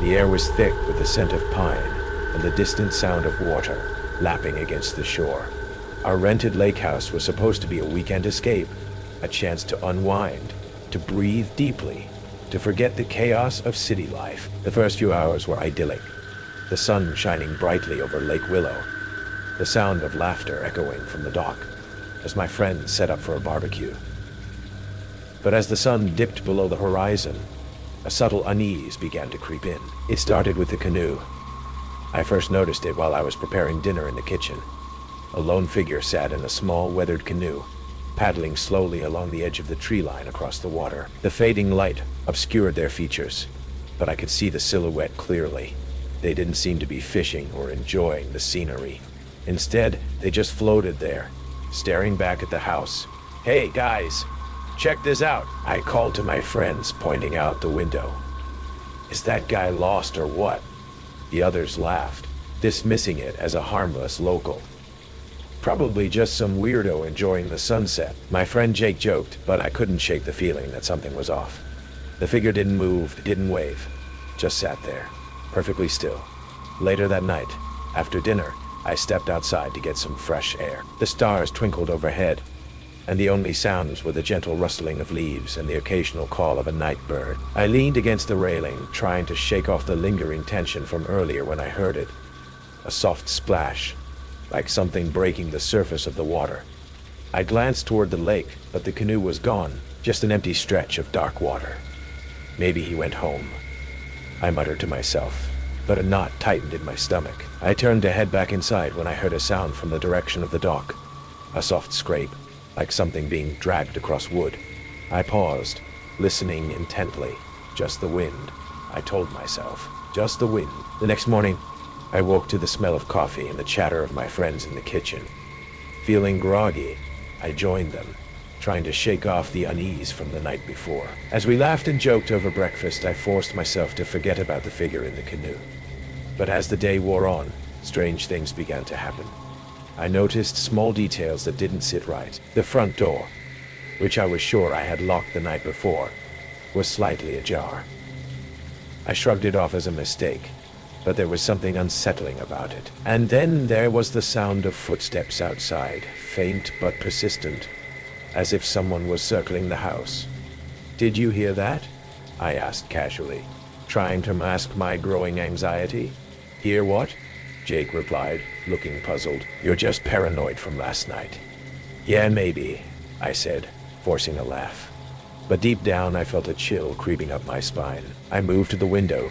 The air was thick with the scent of pine and the distant sound of water lapping against the shore. Our rented lake house was supposed to be a weekend escape, a chance to unwind, to breathe deeply, to forget the chaos of city life. The first few hours were idyllic, the sun shining brightly over Lake Willow, the sound of laughter echoing from the dock as my friends set up for a barbecue. But as the sun dipped below the horizon, a subtle unease began to creep in. It started with the canoe. I first noticed it while I was preparing dinner in the kitchen. A lone figure sat in a small, weathered canoe, paddling slowly along the edge of the tree line across the water. The fading light obscured their features, but I could see the silhouette clearly. They didn't seem to be fishing or enjoying the scenery. Instead, they just floated there, staring back at the house. "Hey, guys, check this out," I called to my friends, pointing out the window. "Is that guy lost or what?" The others laughed, dismissing it as a harmless local. "Probably just some weirdo enjoying the sunset," my friend Jake joked, but I couldn't shake the feeling that something was off. The figure didn't move, didn't wave, just sat there, perfectly still. Later that night, after dinner, I stepped outside to get some fresh air. The stars twinkled overhead, and the only sounds were the gentle rustling of leaves and the occasional call of a night bird. I leaned against the railing, trying to shake off the lingering tension from earlier when I heard it. A soft splash, like something breaking the surface of the water. I glanced toward the lake, but the canoe was gone, just an empty stretch of dark water. Maybe he went home, I muttered to myself, but a knot tightened in my stomach. I turned to head back inside when I heard a sound from the direction of the dock. A soft scrape, like something being dragged across wood. I paused, listening intently. Just the wind, I told myself. Just the wind. The next morning, I woke to the smell of coffee and the chatter of my friends in the kitchen. Feeling groggy, I joined them, trying to shake off the unease from the night before. As we laughed and joked over breakfast, I forced myself to forget about the figure in the canoe. But as the day wore on, strange things began to happen. I noticed small details that didn't sit right. The front door, which I was sure I had locked the night before, was slightly ajar. I shrugged it off as a mistake, but there was something unsettling about it. And then there was the sound of footsteps outside, faint but persistent, as if someone was circling the house. "Did you hear that?" I asked casually, trying to mask my growing anxiety. "Hear what?" Jake replied, looking puzzled. "You're just paranoid from last night." "Yeah, maybe," I said, forcing a laugh. But deep down, I felt a chill creeping up my spine. I moved to the window,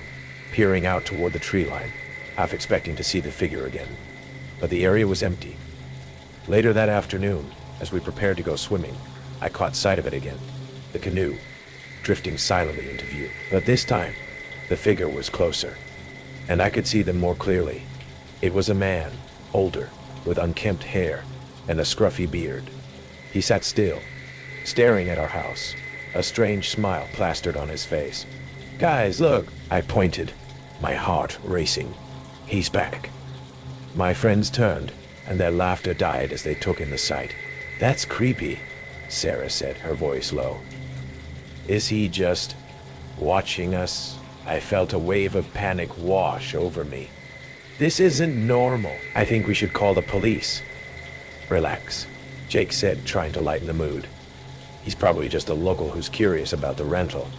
peering out toward the tree line, half expecting to see the figure again. But the area was empty. Later that afternoon, as we prepared to go swimming, I caught sight of it again, the canoe, drifting silently into view. But this time, the figure was closer, and I could see them more clearly. It was a man, older, with unkempt hair and a scruffy beard. He sat still, staring at our house, a strange smile plastered on his face. "Guys, look!" I pointed, my heart racing. "He's back." My friends turned, and their laughter died as they took in the sight. "That's creepy," Sarah said, her voice low. "Is he just watching us?" I felt a wave of panic wash over me. "This isn't normal. I think we should call the police." "Relax," Jake said, trying to lighten the mood. "He's probably just a local who's curious about the rental.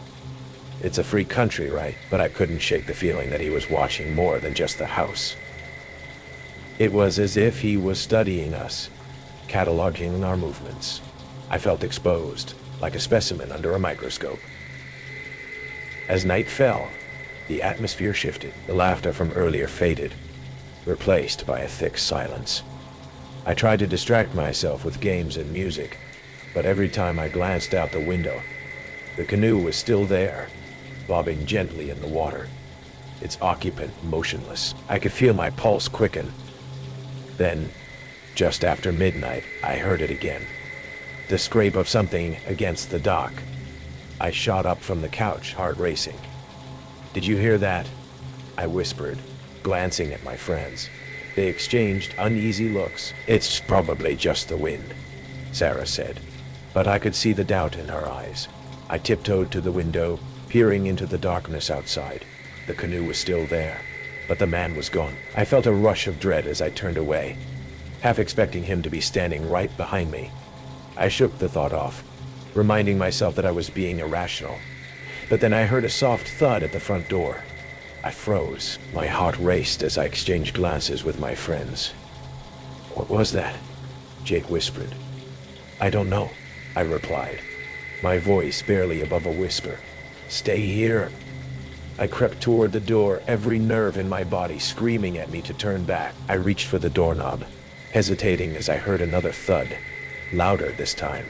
It's a free country, right?" But I couldn't shake the feeling that he was watching more than just the house. It was as if he was studying us, cataloging our movements. I felt exposed, like a specimen under a microscope. As night fell, the atmosphere shifted. The laughter from earlier faded, replaced by a thick silence. I tried to distract myself with games and music, but every time I glanced out the window, the canoe was still there, bobbing gently in the water, its occupant motionless. I could feel my pulse quicken. Then, just after midnight, I heard it again. The scrape of something against the dock. I shot up from the couch, heart racing. "Did you hear that?" I whispered, glancing at my friends. They exchanged uneasy looks. "It's probably just the wind," Sarah said, but I could see the doubt in her eyes. I tiptoed to the window, peering into the darkness outside. The canoe was still there, but the man was gone. I felt a rush of dread as I turned away, half expecting him to be standing right behind me. I shook the thought off, reminding myself that I was being irrational. But then I heard a soft thud at the front door. I froze. My heart raced as I exchanged glances with my friends. "What was that?" Jake whispered. "I don't know," I replied, my voice barely above a whisper. "Stay here." I crept toward the door, every nerve in my body screaming at me to turn back. I reached for the doorknob, hesitating as I heard another thud, louder this time.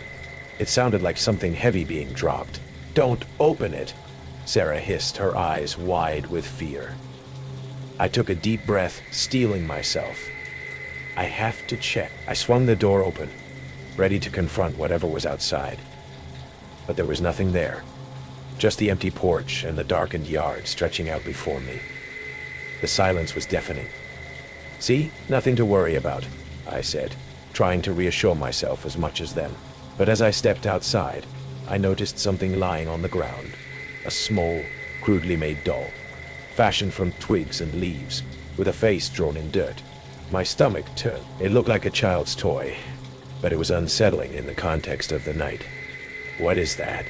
It sounded like something heavy being dropped. "Don't open it," Sarah hissed, her eyes wide with fear. I took a deep breath, steeling myself. I have to check. I swung the door open, ready to confront whatever was outside. But there was nothing there, just the empty porch and the darkened yard stretching out before me. The silence was deafening. "See, nothing to worry about," I said, trying to reassure myself as much as them. But as I stepped outside, I noticed something lying on the ground. A small, crudely made doll, fashioned from twigs and leaves, with a face drawn in dirt. My stomach turned. It looked like a child's toy, but it was unsettling in the context of the night. "What is that?"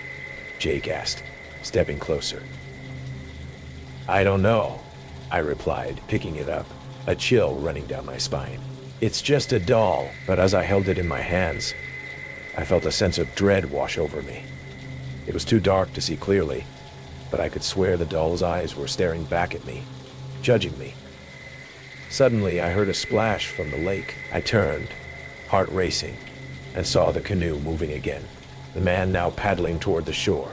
Jake asked, stepping closer. "I don't know," I replied, picking it up, a chill running down my spine. "It's just a doll," but as I held it in my hands, I felt a sense of dread wash over me. It was too dark to see clearly, but I could swear the doll's eyes were staring back at me, judging me. Suddenly, I heard a splash from the lake. I turned, heart racing, and saw the canoe moving again, the man now paddling toward the shore.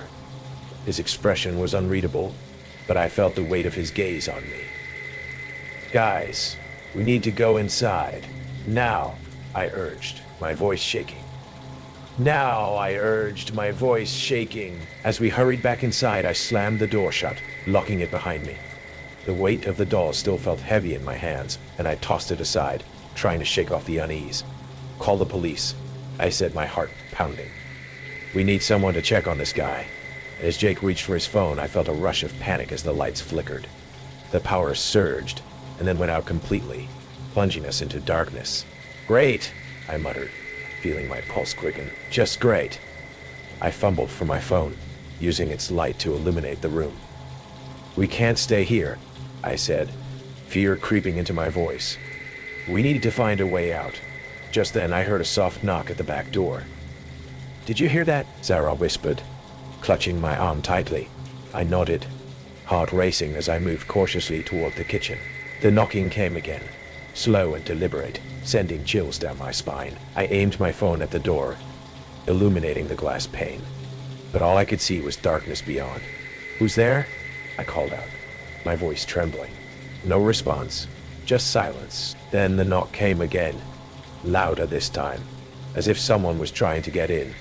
His expression was unreadable, but I felt the weight of his gaze on me. "Guys, we need to go inside. Now," I urged, my voice shaking. "Now," I urged, my voice shaking. As we hurried back inside, I slammed the door shut, locking it behind me. The weight of the doll still felt heavy in my hands, and I tossed it aside, trying to shake off the unease. "Call the police," I said, my heart pounding. "We need someone to check on this guy." As Jake reached for his phone, I felt a rush of panic as the lights flickered. The power surged, and then went out completely, plunging us into darkness. "Great," I muttered, feeling my pulse quicken. "Just great." I fumbled for my phone, using its light to illuminate the room. "We can't stay here," I said, fear creeping into my voice. "We need to find a way out." Just then I heard a soft knock at the back door. "Did you hear that?" Sarah whispered, clutching my arm tightly. I nodded, heart racing as I moved cautiously toward the kitchen. The knocking came again, slow and deliberate, sending chills down my spine. I aimed my phone at the door, illuminating the glass pane, but all I could see was darkness beyond. "Who's there?" I called out, my voice trembling. No response, just silence. Then the knock came again, louder this time, as if someone was trying to get in.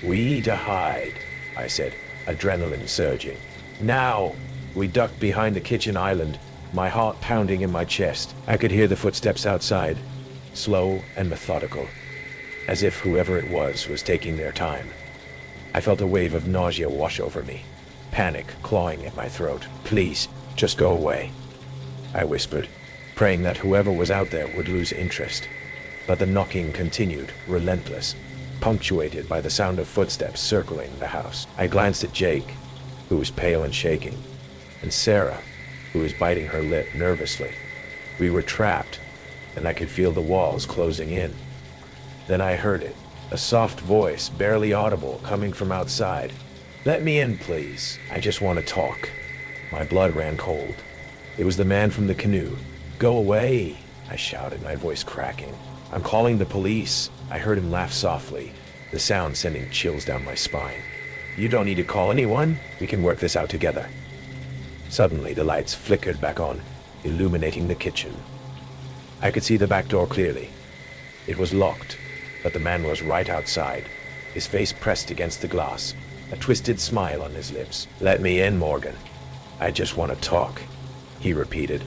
"We need to hide," I said, adrenaline surging. "Now!" We ducked behind the kitchen island, my heart pounding in my chest. I could hear the footsteps outside, slow and methodical, as if whoever it was taking their time. I felt a wave of nausea wash over me, panic clawing at my throat. "Please, just go away," I whispered, praying that whoever was out there would lose interest. But the knocking continued, relentless, punctuated by the sound of footsteps circling the house. I glanced at Jake, who was pale and shaking, and Sarah, who was biting her lip nervously. We were trapped, and I could feel the walls closing in. Then I heard it, a soft voice, barely audible, coming from outside. "Let me in, please. I just want to talk." My blood ran cold. It was the man from the canoe. "Go away," I shouted, my voice cracking. "I'm calling the police." I heard him laugh softly, the sound sending chills down my spine. "You don't need to call anyone. We can work this out together." Suddenly, the lights flickered back on, illuminating the kitchen. I could see the back door clearly. It was locked, but the man was right outside, his face pressed against the glass, a twisted smile on his lips. "Let me in, Morgan. I just want to talk," he repeated,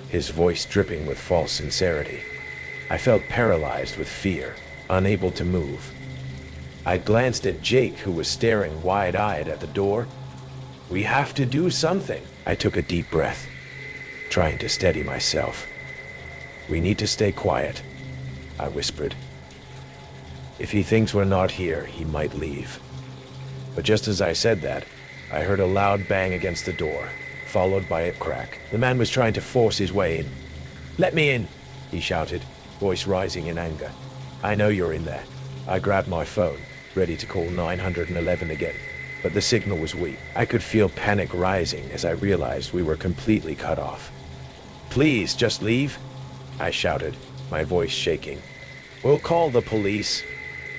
his voice dripping with false sincerity. I felt paralyzed with fear, unable to move. I glanced at Jake, who was staring wide-eyed at the door. "We have to do something." I took a deep breath, trying to steady myself. "We need to stay quiet," I whispered. "If he thinks we're not here, he might leave." But just as I said that, I heard a loud bang against the door, followed by a crack. The man was trying to force his way in. "Let me in," he shouted, voice rising in anger. "I know you're in there." I grabbed my phone, ready to call 911 again, but the signal was weak. I could feel panic rising as I realized we were completely cut off. "Please, just leave," I shouted, my voice shaking. "We'll call the police."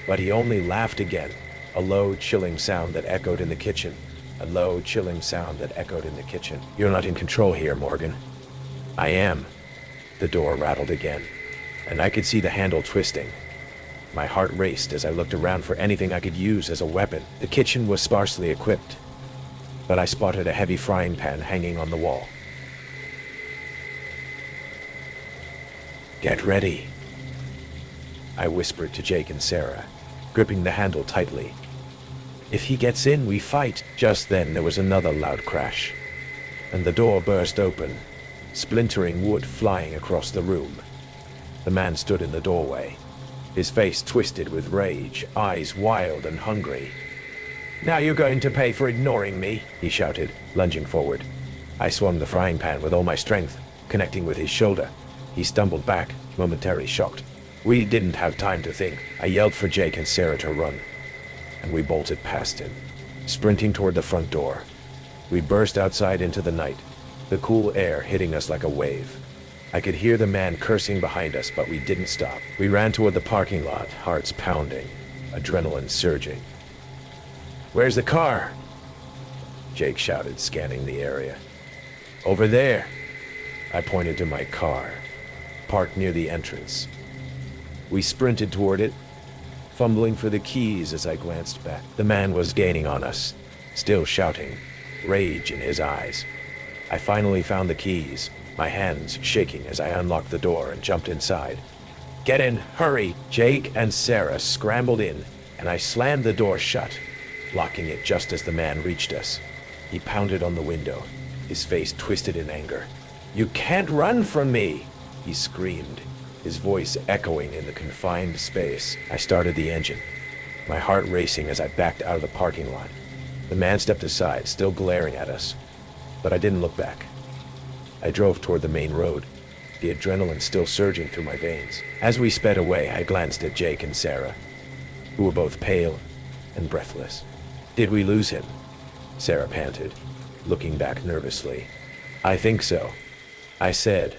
But he only laughed again, a low, chilling sound that echoed in the kitchen. A low, chilling sound that echoed in the kitchen. "You're not in control here, Morgan." "I am." The door rattled again, and I could see the handle twisting. My heart raced as I looked around for anything I could use as a weapon. The kitchen was sparsely equipped, but I spotted a heavy frying pan hanging on the wall. "Get ready," I whispered to Jake and Sarah, gripping the handle tightly. "If he gets in, we fight." Just then there was another loud crash, and the door burst open, splintering wood flying across the room. The man stood in the doorway, his face twisted with rage, eyes wild and hungry. "Now you're going to pay for ignoring me," he shouted, lunging forward. I swung the frying pan with all my strength, connecting with his shoulder. He stumbled back, momentarily shocked. We didn't have time to think. I yelled for Jake and Sarah to run, and we bolted past him, sprinting toward the front door. We burst outside into the night, the cool air hitting us like a wave. I could hear the man cursing behind us, but we didn't stop. We ran toward the parking lot, hearts pounding, adrenaline surging. "Where's the car?" Jake shouted, scanning the area. "Over there." I pointed to my car, parked near the entrance. We sprinted toward it, fumbling for the keys as I glanced back. The man was gaining on us, still shouting, rage in his eyes. I finally found the keys, my hands shaking as I unlocked the door and jumped inside. "Get in, hurry!" Jake and Sarah scrambled in, and I slammed the door shut, locking it just as the man reached us. He pounded on the window, his face twisted in anger. "You can't run from me!" he screamed, his voice echoing in the confined space. I started the engine, my heart racing as I backed out of the parking lot. The man stepped aside, still glaring at us, but I didn't look back. I drove toward the main road, the adrenaline still surging through my veins. As we sped away, I glanced at Jake and Sarah, who were both pale and breathless. "Did we lose him?" Sarah panted, looking back nervously. "I think so," I said,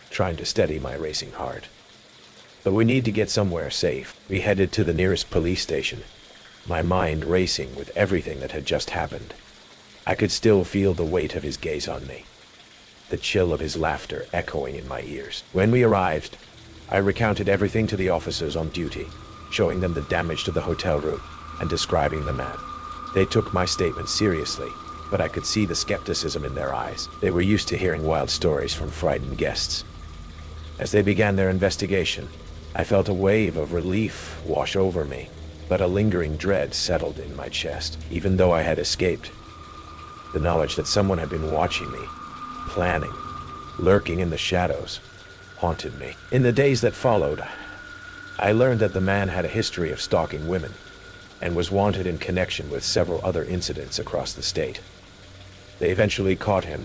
trying to steady my racing heart. "But we need to get somewhere safe." We headed to the nearest police station, my mind racing with everything that had just happened. I could still feel the weight of his gaze on me, the chill of his laughter echoing in my ears. When we arrived, I recounted everything to the officers on duty, showing them the damage to the hotel room and describing the man. They took my statement seriously, but I could see the skepticism in their eyes. They were used to hearing wild stories from frightened guests. As they began their investigation, I felt a wave of relief wash over me, but a lingering dread settled in my chest. Even though I had escaped, the knowledge that someone had been watching me, planning, lurking in the shadows, haunted me. In the days that followed, I learned that the man had a history of stalking women and was wanted in connection with several other incidents across the state. They eventually caught him,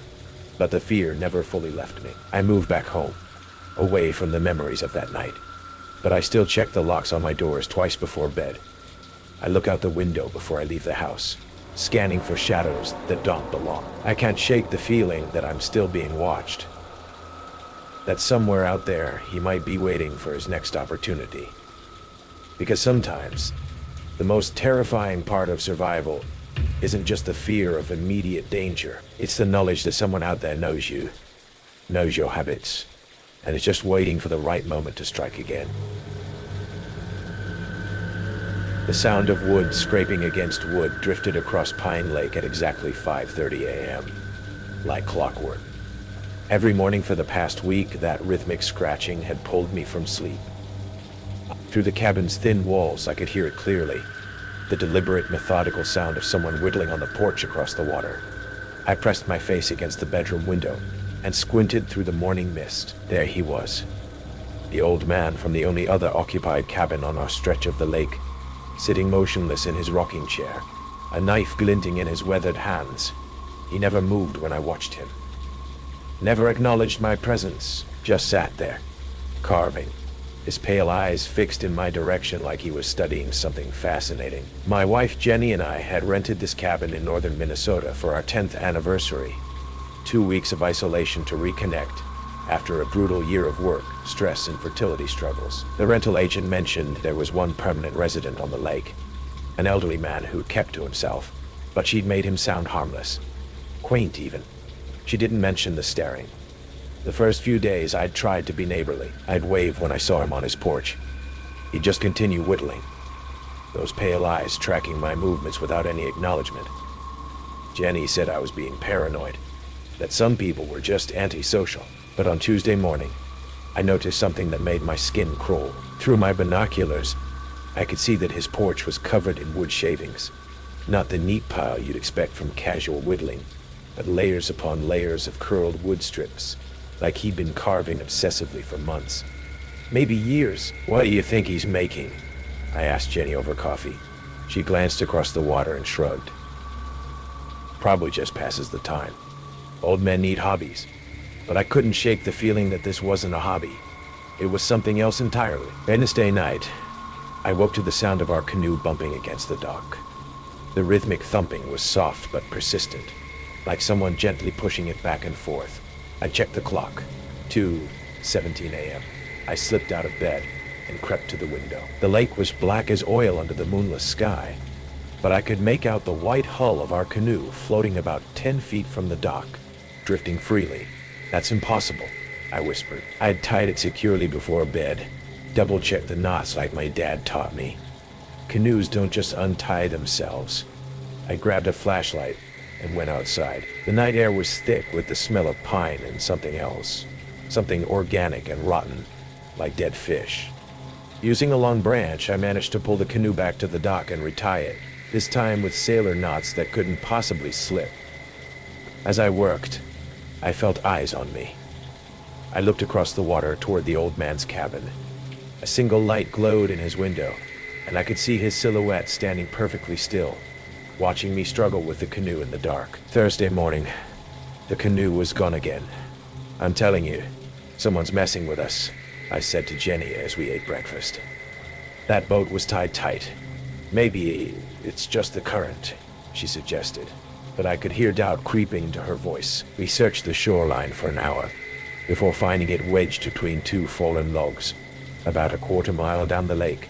but the fear never fully left me. I moved back home, away from the memories of that night, but I still check the locks on my doors twice before bed. I look out the window before I leave the house, scanning for shadows that don't belong. I can't shake the feeling that I'm still being watched, that somewhere out there he might be waiting for his next opportunity. Because sometimes, the most terrifying part of survival isn't just the fear of immediate danger. It's the knowledge that someone out there knows you, knows your habits, and is just waiting for the right moment to strike again. The sound of wood scraping against wood drifted across Pine Lake at exactly 5:30 a.m., like clockwork. Every morning for the past week, that rhythmic scratching had pulled me from sleep. Through the cabin's thin walls, I could hear it clearly, the deliberate, methodical sound of someone whittling on the porch across the water. I pressed my face against the bedroom window, and squinted through the morning mist. There he was, the old man from the only other occupied cabin on our stretch of the lake, sitting motionless in his rocking chair, a knife glinting in his weathered hands. He never moved when I watched him. Never acknowledged my presence, just sat there, carving, his pale eyes fixed in my direction like he was studying something fascinating. My wife Jenny and I had rented this cabin in northern Minnesota for our 10th anniversary. 2 weeks of isolation to reconnect after a brutal year of work, stress, and fertility struggles. The rental agent mentioned there was one permanent resident on the lake, an elderly man who kept to himself, but she'd made him sound harmless, quaint even. She didn't mention the staring. The first few days I'd tried to be neighborly. I'd wave when I saw him on his porch. He'd just continue whittling, those pale eyes tracking my movements without any acknowledgement. Jenny said I was being paranoid, that some people were just antisocial. But on Tuesday morning, I noticed something that made my skin crawl. Through my binoculars, I could see that his porch was covered in wood shavings. Not the neat pile you'd expect from casual whittling, but layers upon layers of curled wood strips, like he'd been carving obsessively for months. Maybe years. What do you think he's making? I asked Jenny over coffee. She glanced across the water and shrugged. Probably just passes the time. Old men need hobbies. But I couldn't shake the feeling that this wasn't a hobby. It was something else entirely. Wednesday night, I woke to the sound of our canoe bumping against the dock. The rhythmic thumping was soft but persistent, like someone gently pushing it back and forth. I checked the clock. 2:17 a.m. I slipped out of bed and crept to the window. The lake was black as oil under the moonless sky, but I could make out the white hull of our canoe floating about 10 feet from the dock, drifting freely. That's impossible, I whispered. I'd tied it securely before bed, double-checked the knots like my dad taught me. Canoes don't just untie themselves. I grabbed a flashlight and went outside. The night air was thick with the smell of pine and something else, something organic and rotten, like dead fish. Using a long branch, I managed to pull the canoe back to the dock and retie it, this time with sailor knots that couldn't possibly slip. As I worked, I felt eyes on me. I looked across the water toward the old man's cabin. A single light glowed in his window, and I could see his silhouette standing perfectly still, watching me struggle with the canoe in the dark. Thursday morning, the canoe was gone again. I'm telling you, someone's messing with us, I said to Jenny as we ate breakfast. That boat was tied tight. Maybe it's just the current, she suggested, but I could hear doubt creeping into her voice. We searched the shoreline for an hour, before finding it wedged between two fallen logs, about a quarter mile down the lake.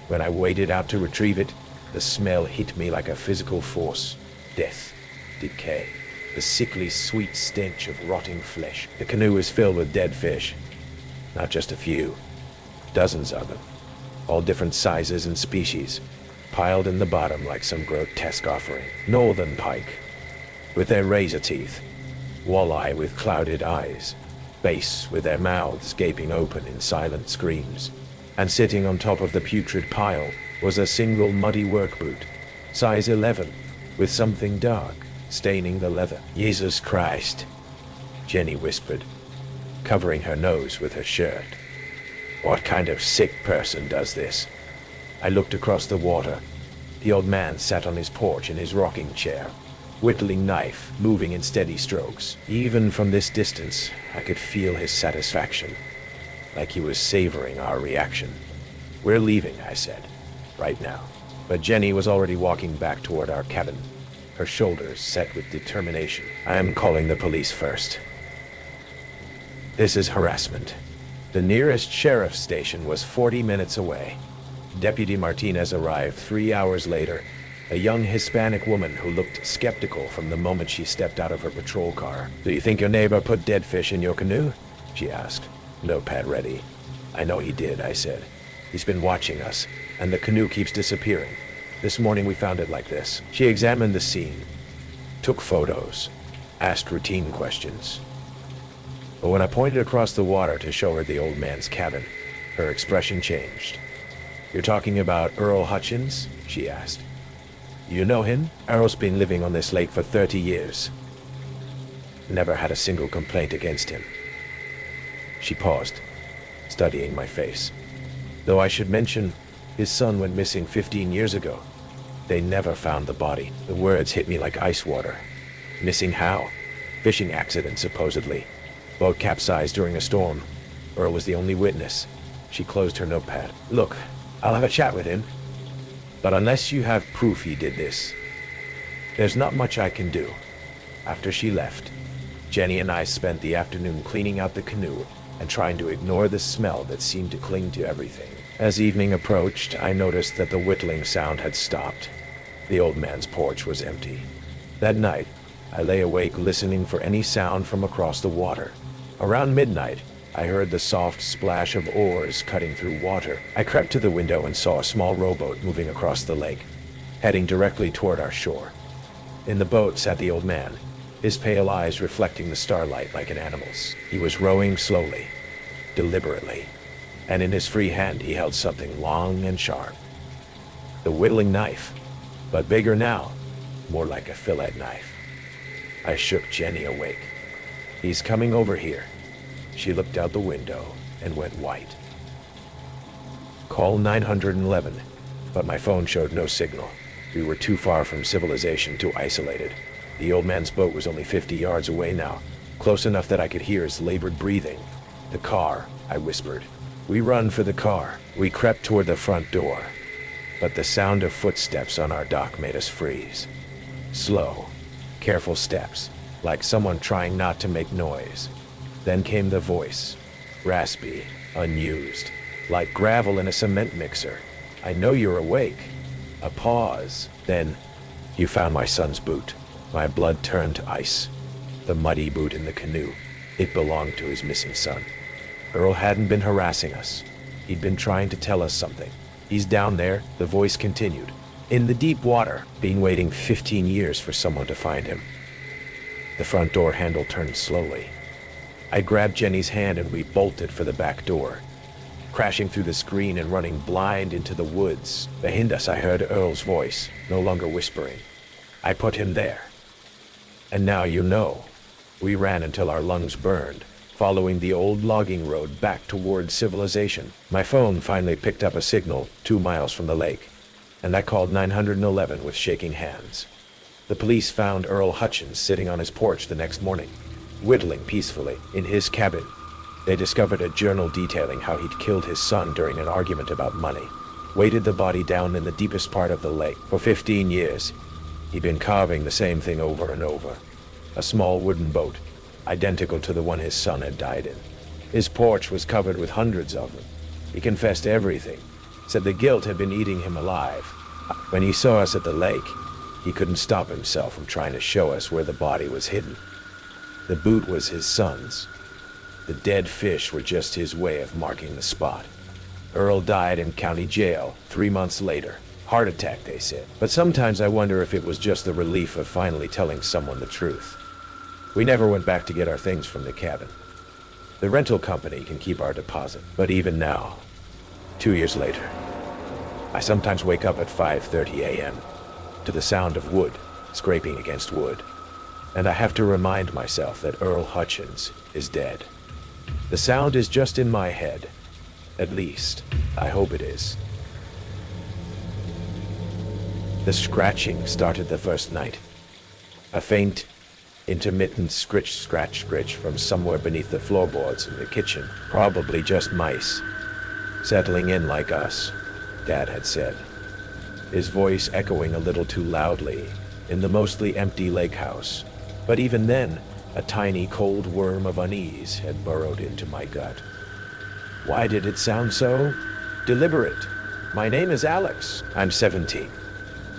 When I waded out to retrieve it, the smell hit me like a physical force. Death, decay, the sickly sweet stench of rotting flesh. The canoe was filled with dead fish. Not just a few, dozens of them, all different sizes and species, piled in the bottom like some grotesque offering. Northern pike, with their razor teeth, walleye with clouded eyes, bass with their mouths gaping open in silent screams. And sitting on top of the putrid pile was a single muddy work boot, size 11, with something dark staining the leather. Jesus Christ, Jenny whispered, covering her nose with her shirt. What kind of sick person does this? I looked across the water. The old man sat on his porch in his rocking chair, whittling knife, moving in steady strokes. Even from this distance, I could feel his satisfaction, like he was savoring our reaction. We're leaving, I said, right now. But Jenny was already walking back toward our cabin, her shoulders set with determination. I am calling the police first. This is harassment. The nearest sheriff's station was 40 minutes away. Deputy Martinez arrived 3 hours later, a young Hispanic woman who looked skeptical from the moment she stepped out of her patrol car. Do you think your neighbor put dead fish in your canoe? She asked, notepad ready. I know he did, I said. He's been watching us, and the canoe keeps disappearing. This morning we found it like this. She examined the scene, took photos, asked routine questions. But when I pointed across the water to show her the old man's cabin, her expression changed. You're talking about Earl Hutchins? She asked. You know him? Earl's been living on this lake for 30 years. never had a single complaint against him. She paused, studying my face. Though I should mention, his son went missing 15 years ago. They never found the body. The words hit me like ice water. Missing how? Fishing accident, supposedly. Boat capsized during a storm. Earl was the only witness. She closed her notepad. Look, I'll have a chat with him. But unless you have proof he did this, there's not much I can do. After she left, Jenny and I spent the afternoon cleaning out the canoe and trying to ignore the smell that seemed to cling to everything. As evening approached, I noticed that the whittling sound had stopped. The old man's porch was empty. That night, I lay awake listening for any sound from across the water. Around midnight, I heard the soft splash of oars cutting through water. I crept to the window and saw a small rowboat moving across the lake, heading directly toward our shore. In the boat sat the old man, his pale eyes reflecting the starlight like an animal's. He was rowing slowly, deliberately, and in his free hand he held something long and sharp. The whittling knife, but bigger now, more like a fillet knife. I shook Jenny awake. He's coming over here. She looked out the window and went white. Call 911, but my phone showed no signal. We were too far from civilization, too isolated. The old man's boat was only 50 yards away now, close enough that I could hear his labored breathing. The car, I whispered. We run for the car. We crept toward the front door, but the sound of footsteps on our dock made us freeze. Slow, careful steps, like someone trying not to make noise. Then came the voice, raspy, unused, like gravel in a cement mixer. I know you're awake. A pause. Then, you found my son's boot. My blood turned to ice. The muddy boot in the canoe. It belonged to his missing son. Earl hadn't been harassing us. He'd been trying to tell us something. He's down there, the voice continued. In the deep water, been waiting 15 years for someone to find him. The front door handle turned slowly. I grabbed Jenny's hand and we bolted for the back door, crashing through the screen and running blind into the woods. Behind us, I heard Earl's voice, no longer whispering. I put him there. And now you know. We ran until our lungs burned, following the old logging road back toward civilization. My phone finally picked up a signal 2 miles from the lake, and I called 911 with shaking hands. The police found Earl Hutchins sitting on his porch the next morning, whittling peacefully in his cabin. They discovered a journal detailing how he'd killed his son during an argument about money, weighted the body down in the deepest part of the lake. For 15 years, he'd been carving the same thing over and over. A small wooden boat, identical to the one his son had died in. His porch was covered with hundreds of them. He confessed everything, said the guilt had been eating him alive. When he saw us at the lake, he couldn't stop himself from trying to show us where the body was hidden. The boot was his son's. The dead fish were just his way of marking the spot. Earl died in county jail 3 months later. Heart attack, they said. But sometimes I wonder if it was just the relief of finally telling someone the truth. We never went back to get our things from the cabin. The rental company can keep our deposit. But even now, 2 years later, I sometimes wake up at 5:30 a.m. to the sound of wood scraping against wood. And I have to remind myself that Earl Hutchins is dead. The sound is just in my head. At least, I hope it is. The scratching started the first night. A faint, intermittent scratch from somewhere beneath the floorboards in the kitchen. Probably just mice, settling in like us, Dad had said. His voice echoing a little too loudly in the mostly empty lake house. But even then, a tiny cold worm of unease had burrowed into my gut. Why did it sound so deliberate? My name is Alex. I'm 17.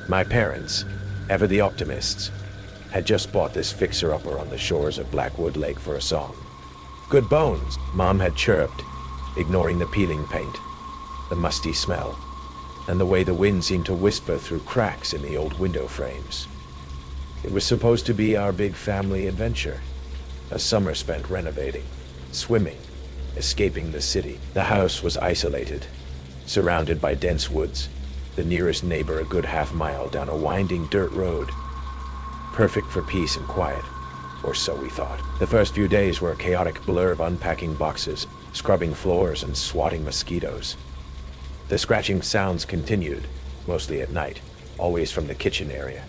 My parents, ever the optimists, had just bought this fixer-upper on the shores of Blackwood Lake for a song. Good bones, Mom had chirped, ignoring the peeling paint, the musty smell, and the way the wind seemed to whisper through cracks in the old window frames. It was supposed to be our big family adventure, a summer spent renovating, swimming, escaping the city. The house was isolated, surrounded by dense woods, the nearest neighbor a good half-mile down a winding dirt road, perfect for peace and quiet. or so we thought. The first few days were a chaotic blur of unpacking boxes, scrubbing floors, and swatting mosquitoes. The scratching sounds continued, mostly at night, always from the kitchen area.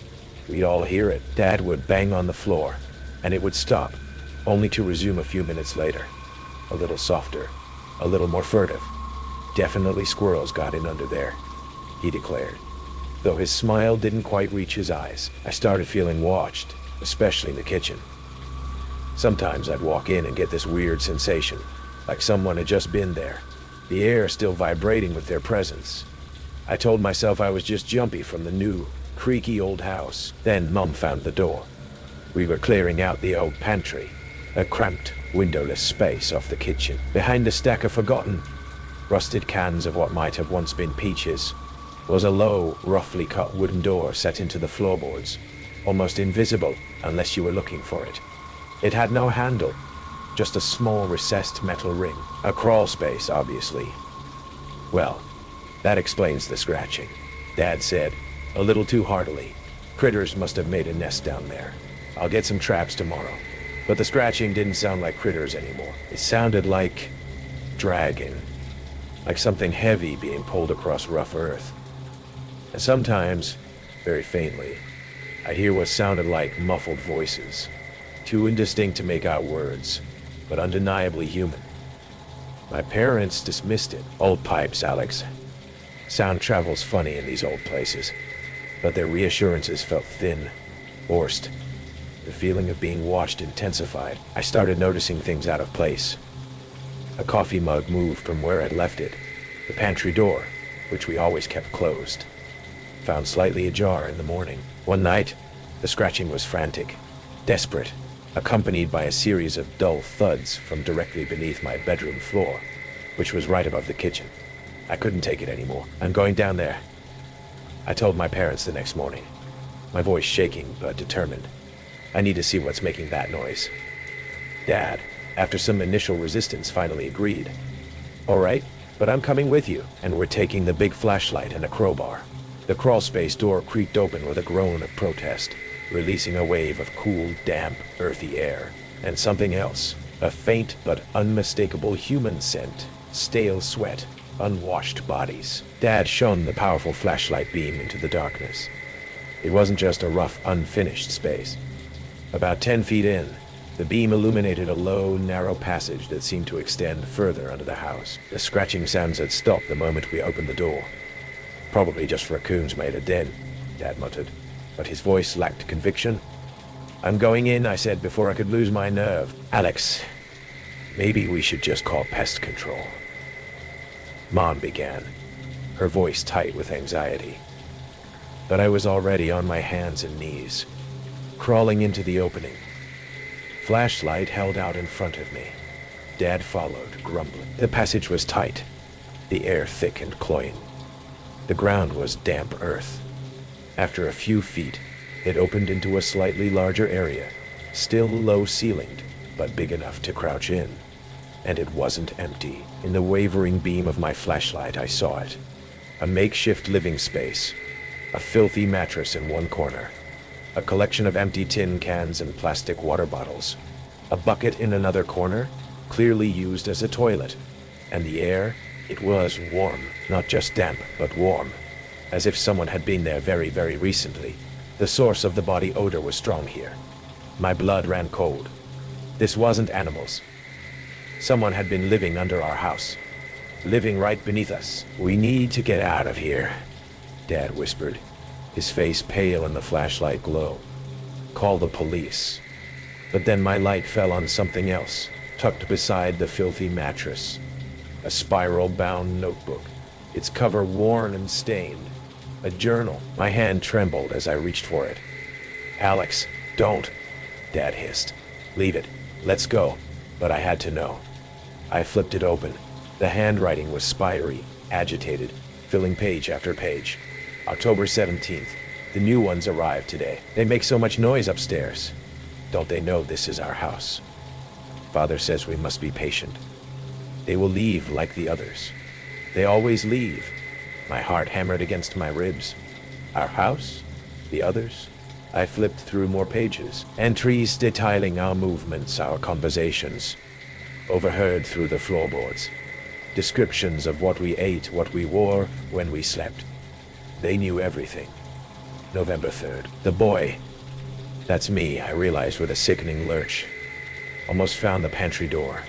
We'd all hear it. Dad would bang on the floor, and it would stop, only to resume a few minutes later. A little softer, a little more furtive. Definitely squirrels got in under there, he declared. Though his smile didn't quite reach his eyes, I started feeling watched, especially in the kitchen. Sometimes I'd walk in and get this weird sensation, like someone had just been there, the air still vibrating with their presence. I told myself I was just jumpy from the new, creaky old house. Then Mom found the door. We were clearing out the old pantry, a cramped, windowless space off the kitchen. Behind a stack of forgotten, rusted cans of what might have once been peaches was a low, roughly cut wooden door set into the floorboards, almost invisible unless you were looking for it. It had no handle, just a small recessed metal ring. A crawl space, obviously. Well, that explains the scratching, Dad said, a little too heartily. Critters must have made a nest down there. I'll get some traps tomorrow. But the scratching didn't sound like critters anymore. It sounded like dragging, like something heavy being pulled across rough earth. And sometimes, very faintly, I'd hear what sounded like muffled voices, too indistinct to make out words, but undeniably human. My parents dismissed it. Old pipes, Alex. Sound travels funny in these old places, but their reassurances felt thin, forced. The feeling of being watched intensified. I started noticing things out of place. A coffee mug moved from where I'd left it. The pantry door, which we always kept closed, found slightly ajar in the morning. One night, the scratching was frantic, desperate, accompanied by a series of dull thuds from directly beneath my bedroom floor, which was right above the kitchen. I couldn't take it anymore. I'm going down there. I told my parents the next morning, my voice shaking but determined. I need to see what's making that noise. Dad, after some initial resistance, finally agreed. All right, but I'm coming with you, and we're taking the big flashlight and a crowbar. The crawlspace door creaked open with a groan of protest, releasing a wave of cool, damp, earthy air. And something else, a faint but unmistakable human scent, stale sweat, unwashed bodies. Dad shone the powerful flashlight beam into the darkness. It wasn't just a rough, unfinished space. About 10 feet in, the beam illuminated a low, narrow passage that seemed to extend further under the house. The scratching sounds had stopped the moment we opened the door. Probably just raccoons made a den, Dad muttered, but his voice lacked conviction. I'm going in, I said before I could lose my nerve. Alex, maybe we should just call pest control. Mom began, her voice tight with anxiety. But I was already on my hands and knees, crawling into the opening. Flashlight held out in front of me. Dad followed, grumbling. The passage was tight, the air thick and cloying. The ground was damp earth. After a few feet, it opened into a slightly larger area, still low-ceilinged, but big enough to crouch in. And it wasn't empty. In the wavering beam of my flashlight, I saw it. A makeshift living space, a filthy mattress in one corner, a collection of empty tin cans and plastic water bottles, a bucket in another corner, clearly used as a toilet, and the air, it was warm, not just damp, but warm, as if someone had been there very, very recently. The source of the body odor was strong here. My blood ran cold. This wasn't animals. Someone had been living under our house, living right beneath us. We need to get out of here, Dad whispered, his face pale in the flashlight glow. Call the police. But then my light fell on something else, tucked beside the filthy mattress. A spiral-bound notebook, its cover worn and stained. A journal. My hand trembled as I reached for it. Alex, don't, Dad hissed. Leave it. Let's go. But I had to know. I flipped it open. The handwriting was spiry, agitated, filling page after page. October 17th. The new ones arrived today. They make so much noise upstairs. Don't they know this is our house? Father says we must be patient. They will leave like the others. They always leave. My heart hammered against my ribs. Our house? The others? I flipped through more pages, entries detailing our movements, our conversations, overheard through the floorboards, descriptions of what we ate, what we wore, when we slept. They knew everything. November 3rd. The boy. That's me, I realized with a sickening lurch. Almost found the pantry door.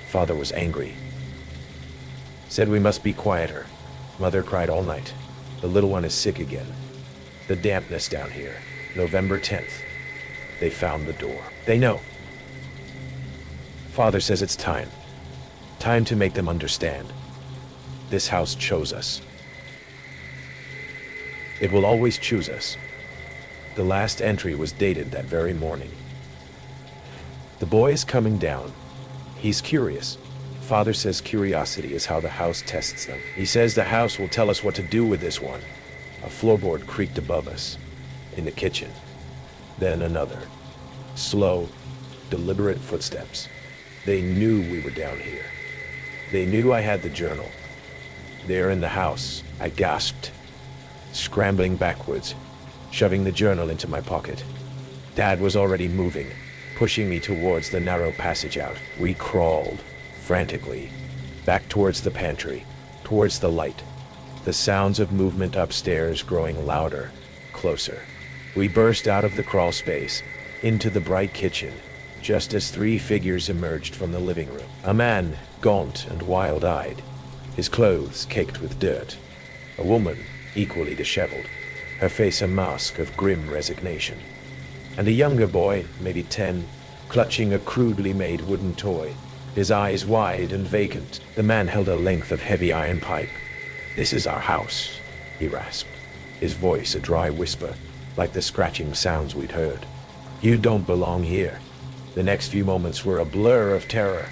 Father was angry. Said we must be quieter. Mother cried all night. The little one is sick again. The dampness down here. November 10th. They found the door. They know. Father says it's time. Time to make them understand. This house chose us. It will always choose us. The last entry was dated that very morning. The boy is coming down. He's curious. Father says curiosity is how the house tests them. He says the house will tell us what to do with this one. A floorboard creaked above us, in the kitchen. Then another. Slow, deliberate footsteps. They knew we were down here. They knew I had the journal. There in the house, I gasped, scrambling backwards, shoving the journal into my pocket. Dad was already moving, pushing me towards the narrow passage out. We crawled, frantically, back towards the pantry, towards the light. The sounds of movement upstairs growing louder, closer. We burst out of the crawl space, into the bright kitchen, just as three figures emerged from the living room. A man, gaunt and wild-eyed, his clothes caked with dirt. A woman, equally disheveled, her face a mask of grim resignation. And a younger boy, maybe 10, clutching a crudely made wooden toy, his eyes wide and vacant. The man held a length of heavy iron pipe. "This is our house," he rasped, his voice a dry whisper, like the scratching sounds we'd heard. "You don't belong here." The next few moments were a blur of terror.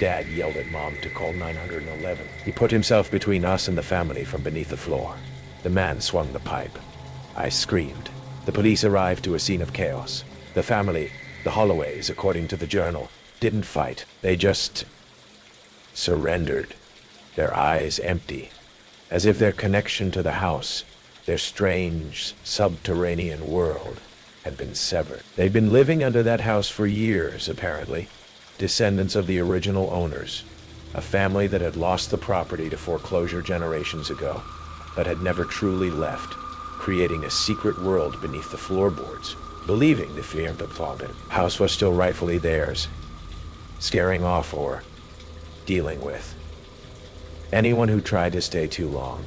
Dad yelled at Mom to call 911. He put himself between us and the family from beneath the floor. The man swung the pipe. I screamed. The police arrived to a scene of chaos. The family, the Holloways, according to the journal, didn't fight. They just surrendered, their eyes empty, as if their connection to the house, their strange, subterranean world, had been severed. They'd been living under that house for years, apparently, descendants of the original owners, a family that had lost the property to foreclosure generations ago, but had never truly left, creating a secret world beneath the floorboards, believing the fear of the house was still rightfully theirs, scaring off or dealing with anyone who tried to stay too long.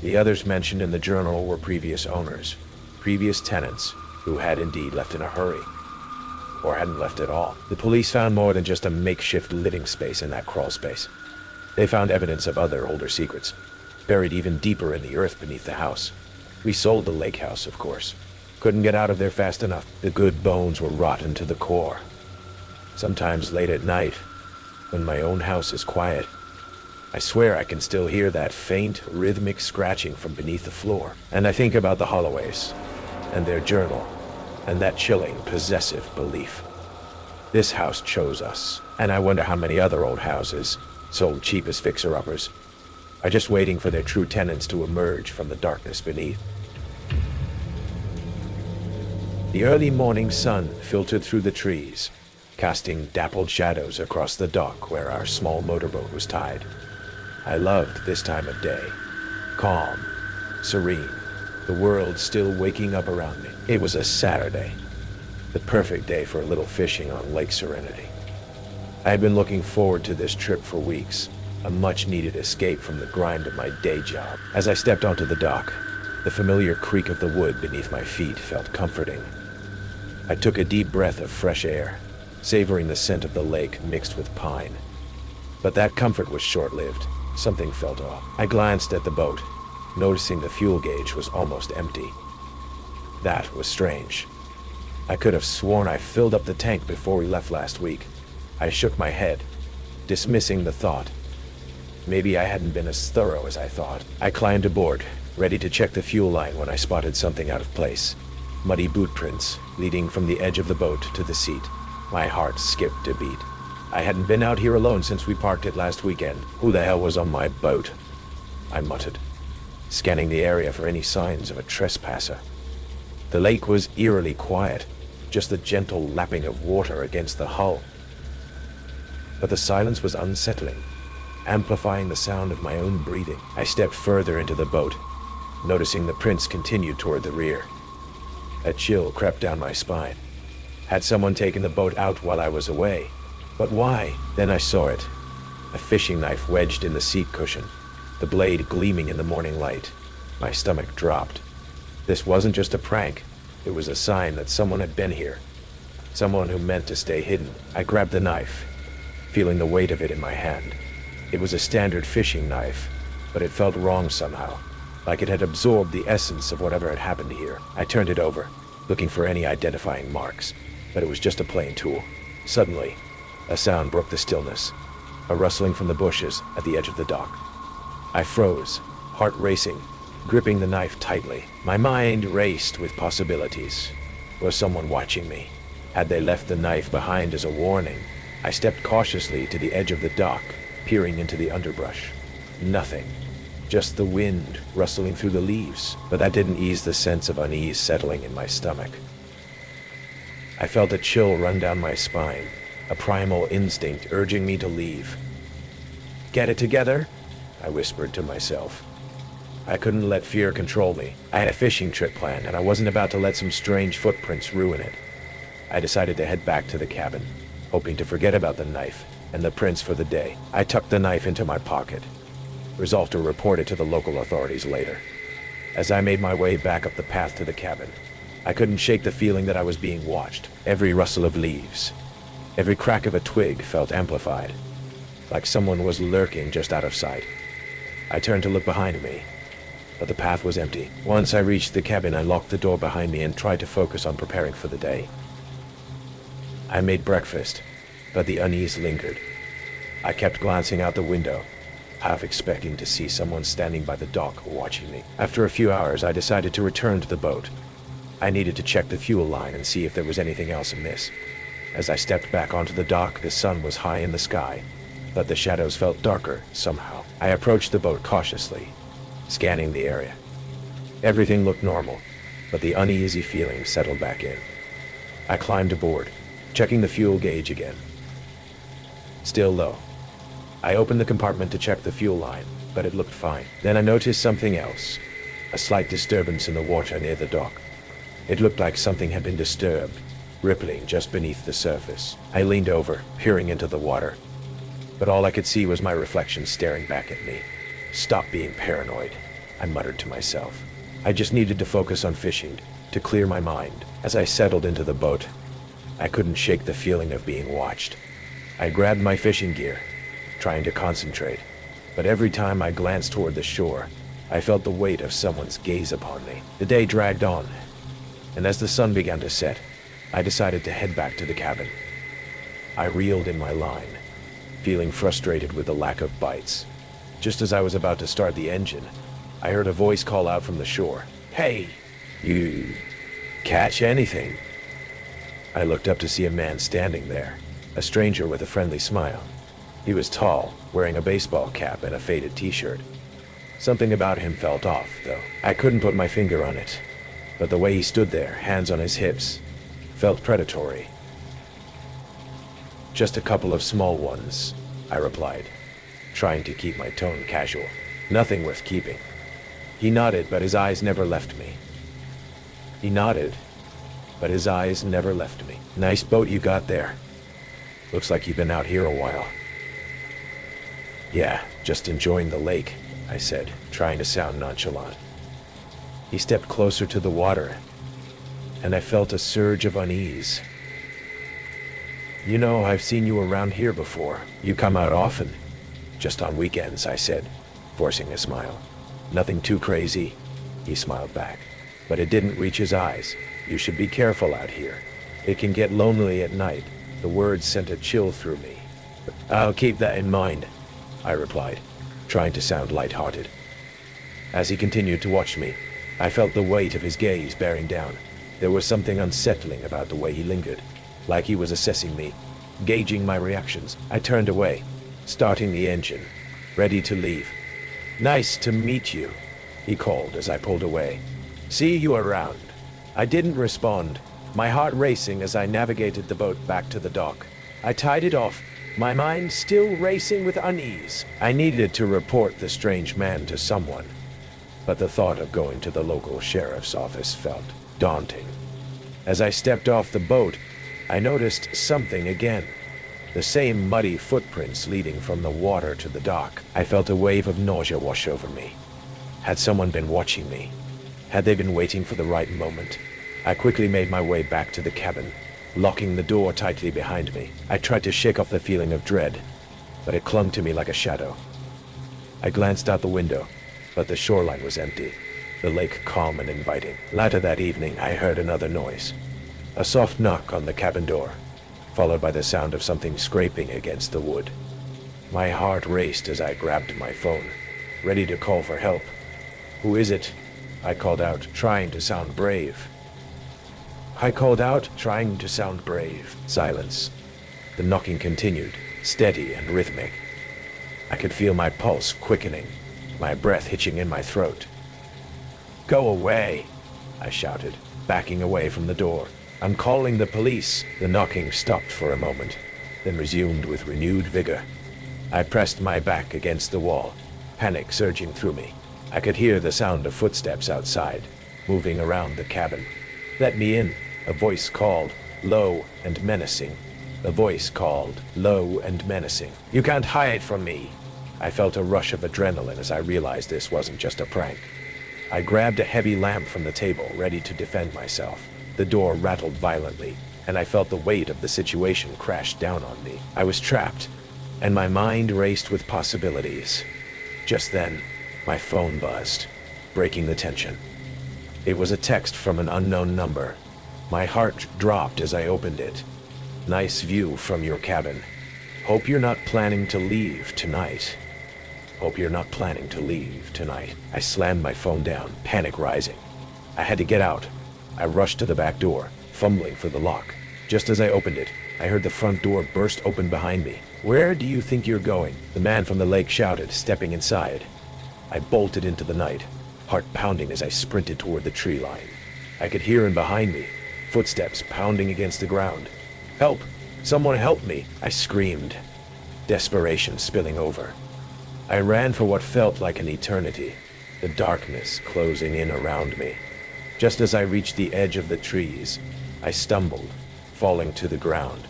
The others mentioned in the journal were previous owners, previous tenants, who had indeed left in a hurry, or hadn't left at all. The police found more than just a makeshift living space in that crawl space. They found evidence of other older secrets, buried even deeper in the earth beneath the house. We sold the lake house, of course. Couldn't get out of there fast enough. The good bones were rotten to the core. Sometimes late at night, when my own house is quiet, I swear I can still hear that faint, rhythmic scratching from beneath the floor. And I think about the Holloways, and their journal, and that chilling, possessive belief. This house chose us, and I wonder how many other old houses, sold cheap as fixer-uppers, are just waiting for their true tenants to emerge from the darkness beneath. The early morning sun filtered through the trees, casting dappled shadows across the dock where our small motorboat was tied. I loved this time of day. Calm, serene, the world still waking up around me. It was a Saturday, the perfect day for a little fishing on Lake Serenity. I had been looking forward to this trip for weeks, a much-needed escape from the grind of my day job. As I stepped onto the dock, the familiar creak of the wood beneath my feet felt comforting. I took a deep breath of fresh air, savoring the scent of the lake mixed with pine. But that comfort was short-lived. Something felt off. I glanced at the boat, noticing the fuel gauge was almost empty. That was strange. I could have sworn I filled up the tank before we left last week. I shook my head, dismissing the thought. Maybe I hadn't been as thorough as I thought. I climbed aboard, ready to check the fuel line when I spotted something out of place. Muddy boot prints leading from the edge of the boat to the seat. My heart skipped a beat. I hadn't been out here alone since we parked it last weekend. Who the hell was on my boat? I muttered, scanning the area for any signs of a trespasser. The lake was eerily quiet, just the gentle lapping of water against the hull. But the silence was unsettling, amplifying the sound of my own breathing. I stepped further into the boat, noticing the prints continued toward the rear. A chill crept down my spine. Had someone taken the boat out while I was away? But why? Then I saw it. A fishing knife wedged in the seat cushion, the blade gleaming in the morning light. My stomach dropped. This wasn't just a prank. It was a sign that someone had been here. Someone who meant to stay hidden. I grabbed the knife, feeling the weight of it in my hand. It was a standard fishing knife, but it felt wrong somehow, like it had absorbed the essence of whatever had happened here. I turned it over, looking for any identifying marks, but it was just a plain tool. Suddenly, a sound broke the stillness, a rustling from the bushes at the edge of the dock. I froze, heart racing, gripping the knife tightly. My mind raced with possibilities. Was someone watching me? Had they left the knife behind as a warning? I stepped cautiously to the edge of the dock, peering into the underbrush. Nothing. Just the wind rustling through the leaves, but that didn't ease the sense of unease settling in my stomach. I felt a chill run down my spine, a primal instinct urging me to leave. "Get it together," I whispered to myself. I couldn't let fear control me. I had a fishing trip planned, and I wasn't about to let some strange footprints ruin it. I decided to head back to the cabin, hoping to forget about the knife and the prints for the day. I tucked the knife into my pocket, resolved to report it to the local authorities later. As I made my way back up the path to the cabin, I couldn't shake the feeling that I was being watched. Every rustle of leaves, every crack of a twig felt amplified, like someone was lurking just out of sight. I turned to look behind me, but the path was empty. Once I reached the cabin, I locked the door behind me and tried to focus on preparing for the day. I made breakfast, but the unease lingered. I kept glancing out the window, half expecting to see someone standing by the dock watching me. After a few hours, I decided to return to the boat. I needed to check the fuel line and see if there was anything else amiss. As I stepped back onto the dock, the sun was high in the sky, but the shadows felt darker somehow. I approached the boat cautiously, scanning the area. Everything looked normal, but the uneasy feeling settled back in. I climbed aboard, checking the fuel gauge again. Still low. I opened the compartment to check the fuel line, but it looked fine. Then I noticed something else, a slight disturbance in the water near the dock. It looked like something had been disturbed, rippling just beneath the surface. I leaned over, peering into the water, but all I could see was my reflection staring back at me. "Stop being paranoid," I muttered to myself. I just needed to focus on fishing, to clear my mind. As I settled into the boat, I couldn't shake the feeling of being watched. I grabbed my fishing gear, trying to concentrate, but every time I glanced toward the shore, I felt the weight of someone's gaze upon me. The day dragged on, and as the sun began to set, I decided to head back to the cabin. I reeled in my line, feeling frustrated with the lack of bites. Just as I was about to start the engine, I heard a voice call out from the shore. "Hey, you catch anything?" I looked up to see a man standing there, a stranger with a friendly smile. He was tall, wearing a baseball cap and a faded t-shirt. Something about him felt off, though. I couldn't put my finger on it, but the way he stood there, hands on his hips, felt predatory. "Just a couple of small ones," I replied, trying to keep my tone casual. "Nothing worth keeping." He nodded, but his eyes never left me. "Nice boat you got there. Looks like you've been out here a while." "Yeah, just enjoying the lake," I said, trying to sound nonchalant. He stepped closer to the water, and I felt a surge of unease. "You know, I've seen you around here before. You come out often." "Just on weekends," I said, forcing a smile. "Nothing too crazy," he smiled back. But it didn't reach his eyes. "You should be careful out here. It can get lonely at night." The words sent a chill through me. "I'll keep that in mind," I replied, trying to sound lighthearted. As he continued to watch me, I felt the weight of his gaze bearing down. There was something unsettling about the way he lingered, like he was assessing me, gauging my reactions. I turned away, starting the engine, ready to leave. "Nice to meet you," he called as I pulled away. "See you around." I didn't respond, my heart racing as I navigated the boat back to the dock. I tied it off, my mind still racing with unease. I needed to report the strange man to someone, but the thought of going to the local sheriff's office felt daunting. As I stepped off the boat, I noticed something again. The same muddy footprints leading from the water to the dock. I felt a wave of nausea wash over me. Had someone been watching me? Had they been waiting for the right moment? I quickly made my way back to the cabin, locking the door tightly behind me. I tried to shake off the feeling of dread, but it clung to me like a shadow. I glanced out the window, but the shoreline was empty, the lake calm and inviting. Later that evening, I heard another noise. A soft knock on the cabin door, followed by the sound of something scraping against the wood. My heart raced as I grabbed my phone, ready to call for help. "Who is it?" I called out, trying to sound brave. Silence. The knocking continued, steady and rhythmic. I could feel my pulse quickening, my breath hitching in my throat. "Go away," I shouted, backing away from the door. "I'm calling the police." The knocking stopped for a moment, then resumed with renewed vigor. I pressed my back against the wall, panic surging through me. I could hear the sound of footsteps outside, moving around the cabin. "Let me in," a voice called, low and menacing. "You can't hide from me." I felt a rush of adrenaline as I realized this wasn't just a prank. I grabbed a heavy lamp from the table, ready to defend myself. The door rattled violently, and I felt the weight of the situation crash down on me. I was trapped, and my mind raced with possibilities. Just then, my phone buzzed, breaking the tension. It was a text from an unknown number. My heart dropped as I opened it. "Nice view from your cabin. Hope you're not planning to leave tonight." I slammed my phone down, panic rising. I had to get out. I rushed to the back door, fumbling for the lock. Just as I opened it, I heard the front door burst open behind me. "Where do you think you're going?" the man from the lake shouted, stepping inside. I bolted into the night, heart pounding as I sprinted toward the tree line. I could hear him behind me, footsteps pounding against the ground. "Help! Someone help me!" I screamed, desperation spilling over. I ran for what felt like an eternity, the darkness closing in around me. Just as I reached the edge of the trees, I stumbled, falling to the ground.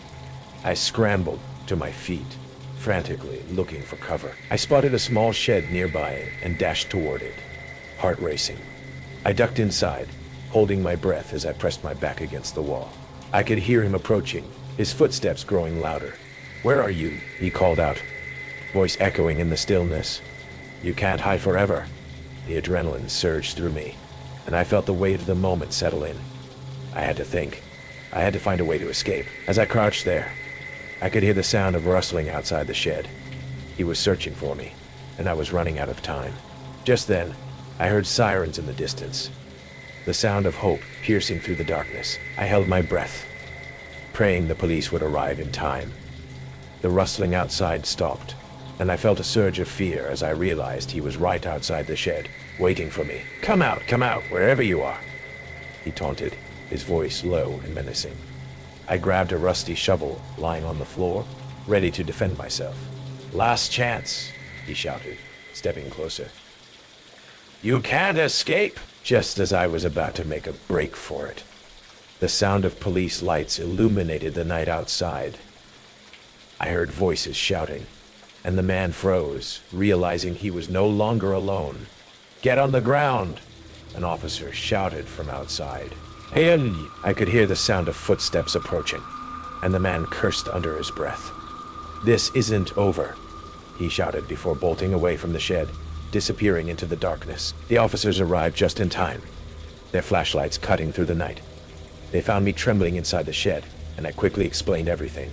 I scrambled to my feet, frantically looking for cover. I spotted a small shed nearby and dashed toward it, heart racing. I ducked inside, holding my breath as I pressed my back against the wall. I could hear him approaching, his footsteps growing louder. "Where are you?" he called out, voice echoing in the stillness. "You can't hide forever." The adrenaline surged through me, and I felt the weight of the moment settle in. I had to think. I had to find a way to escape. As I crouched there, I could hear the sound of rustling outside the shed. He was searching for me, and I was running out of time. Just then, I heard sirens in the distance, the sound of hope piercing through the darkness. I held my breath, praying the police would arrive in time. The rustling outside stopped, and I felt a surge of fear as I realized he was right outside the shed, waiting for me. Come out, wherever you are," he taunted, his voice low and menacing. I grabbed a rusty shovel lying on the floor, ready to defend myself. "Last chance," he shouted, stepping closer. "You can't escape." Just as I was about to make a break for it, the sound of police lights illuminated the night outside. I heard voices shouting, and the man froze, realizing he was no longer alone. "Get on the ground," an officer shouted from outside. "In!" I could hear the sound of footsteps approaching, and the man cursed under his breath. "This isn't over," he shouted before bolting away from the shed, disappearing into the darkness. The officers arrived just in time, their flashlights cutting through the night. They found me trembling inside the shed, and I quickly explained everything.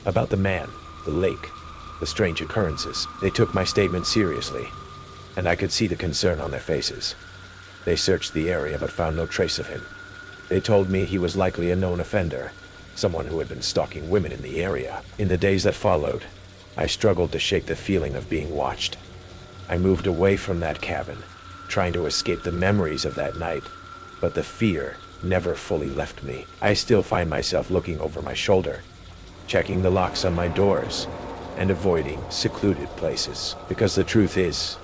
About the man, the lake, the strange occurrences. They took my statement seriously, and I could see the concern on their faces. They searched the area but found no trace of him. They told me he was likely a known offender, someone who had been stalking women in the area. In the days that followed, I struggled to shake the feeling of being watched. I moved away from that cabin, trying to escape the memories of that night, but the fear never fully left me. I still find myself looking over my shoulder, checking the locks on my doors, and avoiding secluded places. Because the truth is,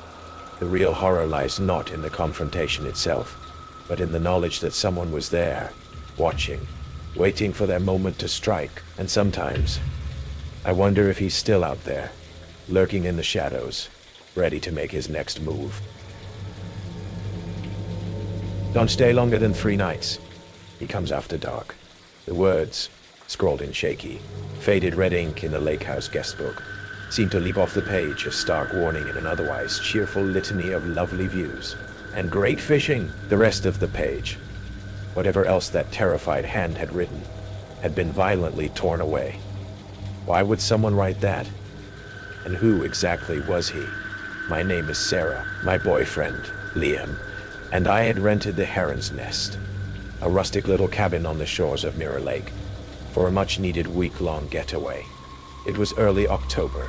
the real horror lies not in the confrontation itself, but in the knowledge that someone was there, watching, waiting for their moment to strike. And sometimes, I wonder if he's still out there, lurking in the shadows, ready to make his next move. Don't stay longer than 3 nights. He comes after dark. The words, scrawled in shaky, faded red ink in the lake house guest book, seem to leap off the page, a stark warning in an otherwise cheerful litany of lovely views and great fishing. The rest of the page, whatever else that terrified hand had written, had been violently torn away. Why would someone write that? And who exactly was he? My name is Sarah, my boyfriend, Liam, and I had rented the Heron's Nest, a rustic little cabin on the shores of Mirror Lake, for a much-needed week-long getaway. It was early October,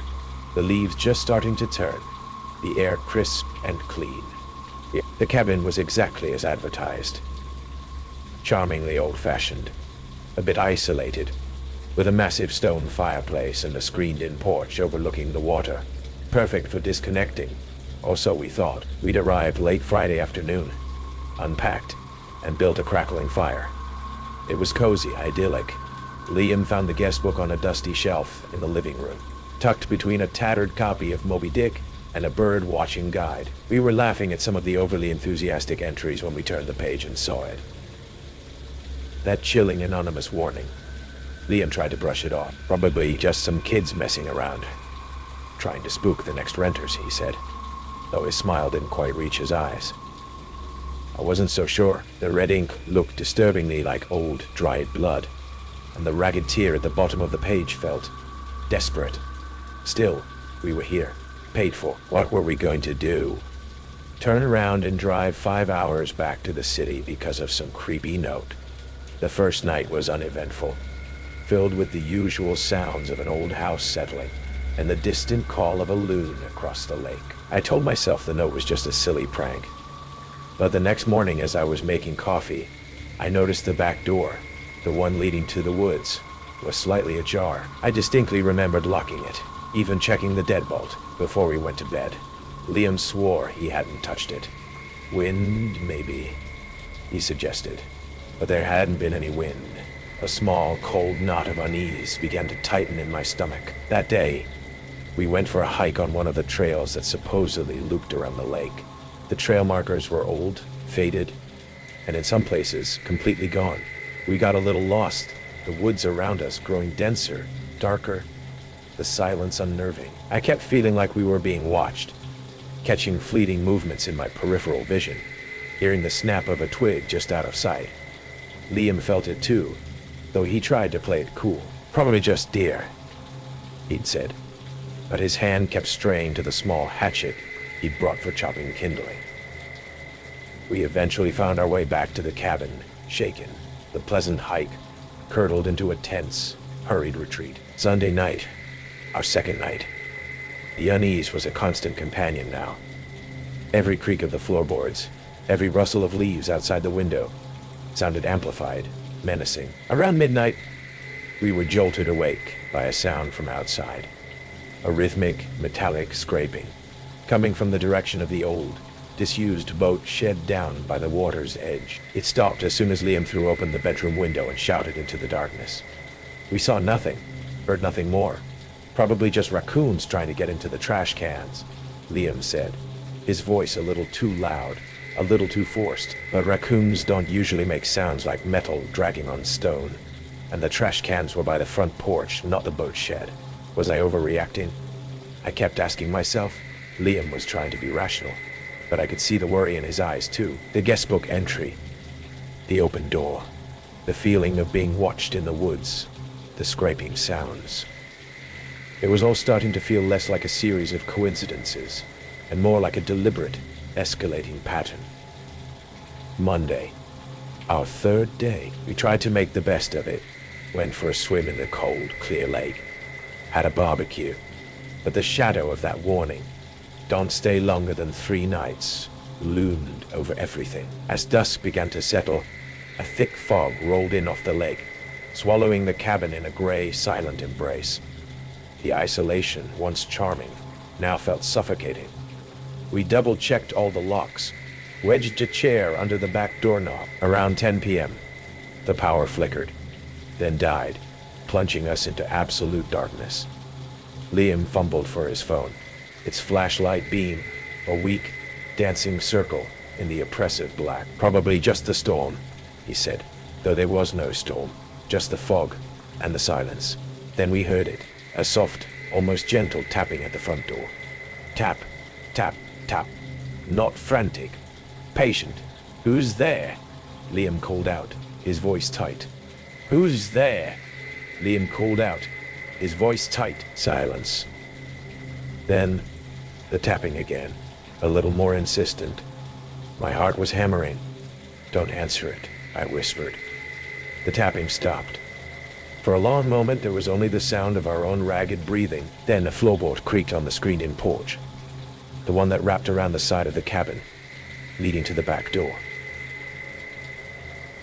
the leaves just starting to turn, the air crisp and clean. The cabin was exactly as advertised. Charmingly old-fashioned, a bit isolated, with a massive stone fireplace and a screened-in porch overlooking the water. Perfect for disconnecting, or so we thought. We'd arrived late Friday afternoon, unpacked, and built a crackling fire. It was cozy, idyllic. Liam found the guest book on a dusty shelf in the living room, tucked between a tattered copy of Moby Dick and a bird-watching guide. We were laughing at some of the overly enthusiastic entries when we turned the page and saw it. That chilling anonymous warning. Liam tried to brush it off. Probably just some kids messing around, trying to spook the next renters, he said, though his smile didn't quite reach his eyes. I wasn't so sure. The red ink looked disturbingly like old, dried blood, and the ragged tear at the bottom of the page felt desperate. Still, we were here, paid for. What were we going to do? Turn around and drive 5 hours back to the city because of some creepy note? The first night was uneventful, filled with the usual sounds of an old house settling and the distant call of a loon across the lake. I told myself the note was just a silly prank. But the next morning, as I was making coffee, I noticed the back door, the one leading to the woods, was slightly ajar. I distinctly remembered locking it, even checking the deadbolt before we went to bed. Liam swore he hadn't touched it. Wind, maybe, he suggested. But there hadn't been any wind. A small, cold knot of unease began to tighten in my stomach. That day, we went for a hike on one of the trails that supposedly looped around the lake. The trail markers were old, faded, and in some places, completely gone. We got a little lost, the woods around us growing denser, darker, the silence unnerving. I kept feeling like we were being watched, catching fleeting movements in my peripheral vision, hearing the snap of a twig just out of sight. Liam felt it too, though he tried to play it cool. Probably just deer, he'd said, but his hand kept straying to the small hatchet he'd brought for chopping kindling. We eventually found our way back to the cabin, shaken, the pleasant hike curdled into a tense, hurried retreat. Sunday night, our second night. The unease was a constant companion now. Every creak of the floorboards, every rustle of leaves outside the window, sounded amplified, menacing. Around midnight, we were jolted awake by a sound from outside. A rhythmic, metallic scraping, coming from the direction of the old, disused boat shed down by the water's edge. It stopped as soon as Liam threw open the bedroom window and shouted into the darkness. We saw nothing, heard nothing more. Probably just raccoons trying to get into the trash cans, Liam said, his voice a little too loud, a little too forced. But raccoons don't usually make sounds like metal dragging on stone, and the trash cans were by the front porch, not the boat shed. Was I overreacting? I kept asking myself. Liam was trying to be rational, but I could see the worry in his eyes too. The guestbook entry, the open door, the feeling of being watched in the woods, the scraping sounds. It was all starting to feel less like a series of coincidences and more like a deliberate, escalating pattern. Monday, our third day. We tried to make the best of it, went for a swim in the cold, clear lake, had a barbecue, but the shadow of that warning, don't stay longer than 3 nights, loomed over everything. As dusk began to settle, A thick fog rolled in off the lake, swallowing the cabin in a gray, silent embrace. The isolation, once charming, now felt suffocating. We double-checked all the locks, wedged a chair under the back doorknob. Around 10 p.m., the power flickered, then died, plunging us into absolute darkness. Liam fumbled for his phone, its flashlight beam, a weak, dancing circle in the oppressive black. "Probably just the storm," he said, though there was no storm, just the fog and the silence. Then we heard it, a soft, almost gentle tapping at the front door. Tap, tap, tap. Not frantic, patient. "Who's there?" Liam called out, his voice tight. "Who's there?" Liam called out, his voice tight. Silence. Then, the tapping again, a little more insistent. My heart was hammering. "Don't answer it," I whispered. The tapping stopped. For a long moment there was only the sound of our own ragged breathing. Then a floorboard creaked on the screened-in porch, the one that wrapped around the side of the cabin, leading to the back door.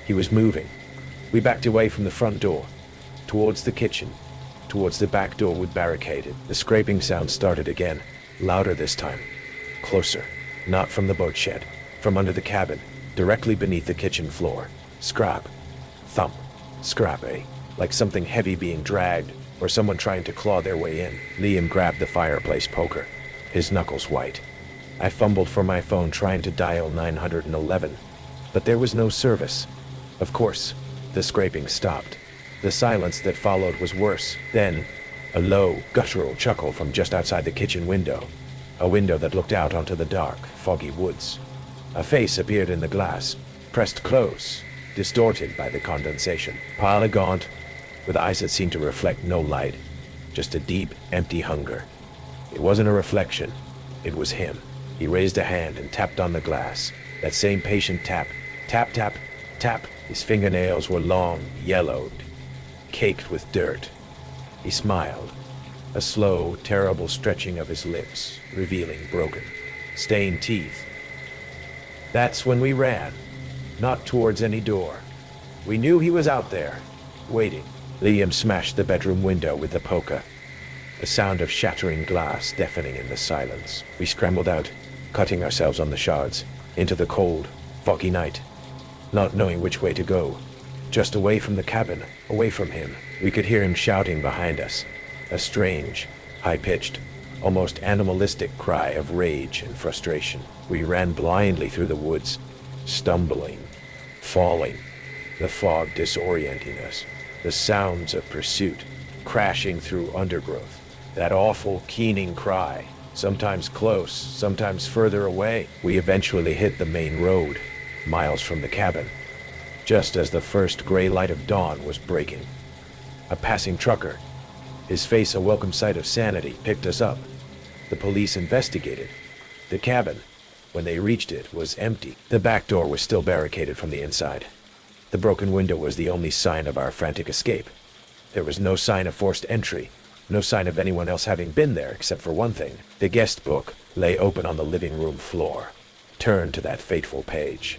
He was moving. We backed away from the front door, towards the kitchen, towards the back door we'd barricaded. The scraping sound started again, louder this time, closer, not from the boat shed, from under the cabin, directly beneath the kitchen floor. Scrap, thump, scrap, like something heavy being dragged, or someone trying to claw their way in. Liam grabbed the fireplace poker, his knuckles white. I fumbled for my phone trying to dial 911, but there was no service. Of course, the scraping stopped. The silence that followed was worse. Then, a low, guttural chuckle from just outside the kitchen window, a window that looked out onto the dark, foggy woods. A face appeared in the glass, pressed close, distorted by the condensation. Pale gaunt, with eyes that seemed to reflect no light, just a deep, empty hunger. It wasn't a reflection, it was him. He raised a hand and tapped on the glass, that same patient tap, tap, tap, tap. His fingernails were long, yellowed, caked with dirt. He smiled, a slow, terrible stretching of his lips, revealing broken, stained teeth. That's when we ran, not towards any door. We knew he was out there, waiting. Liam smashed the bedroom window with the poker, the sound of shattering glass deafening in the silence. We scrambled out, cutting ourselves on the shards, into the cold, foggy night, not knowing which way to go. Just away from the cabin, away from him. We could hear him shouting behind us, a strange, high-pitched, almost animalistic cry of rage and frustration. We ran blindly through the woods, stumbling, falling, the fog disorienting us, the sounds of pursuit crashing through undergrowth, that awful keening cry, sometimes close, sometimes further away. We eventually hit the main road, miles from the cabin, just as the first gray light of dawn was breaking. A passing trucker, his face a welcome sight of sanity, picked us up. The police investigated. The cabin, when they reached it, was empty. The back door was still barricaded from the inside. The broken window was the only sign of our frantic escape. There was no sign of forced entry, no sign of anyone else having been there except for one thing. The guest book lay open on the living room floor. Turn to that fateful page.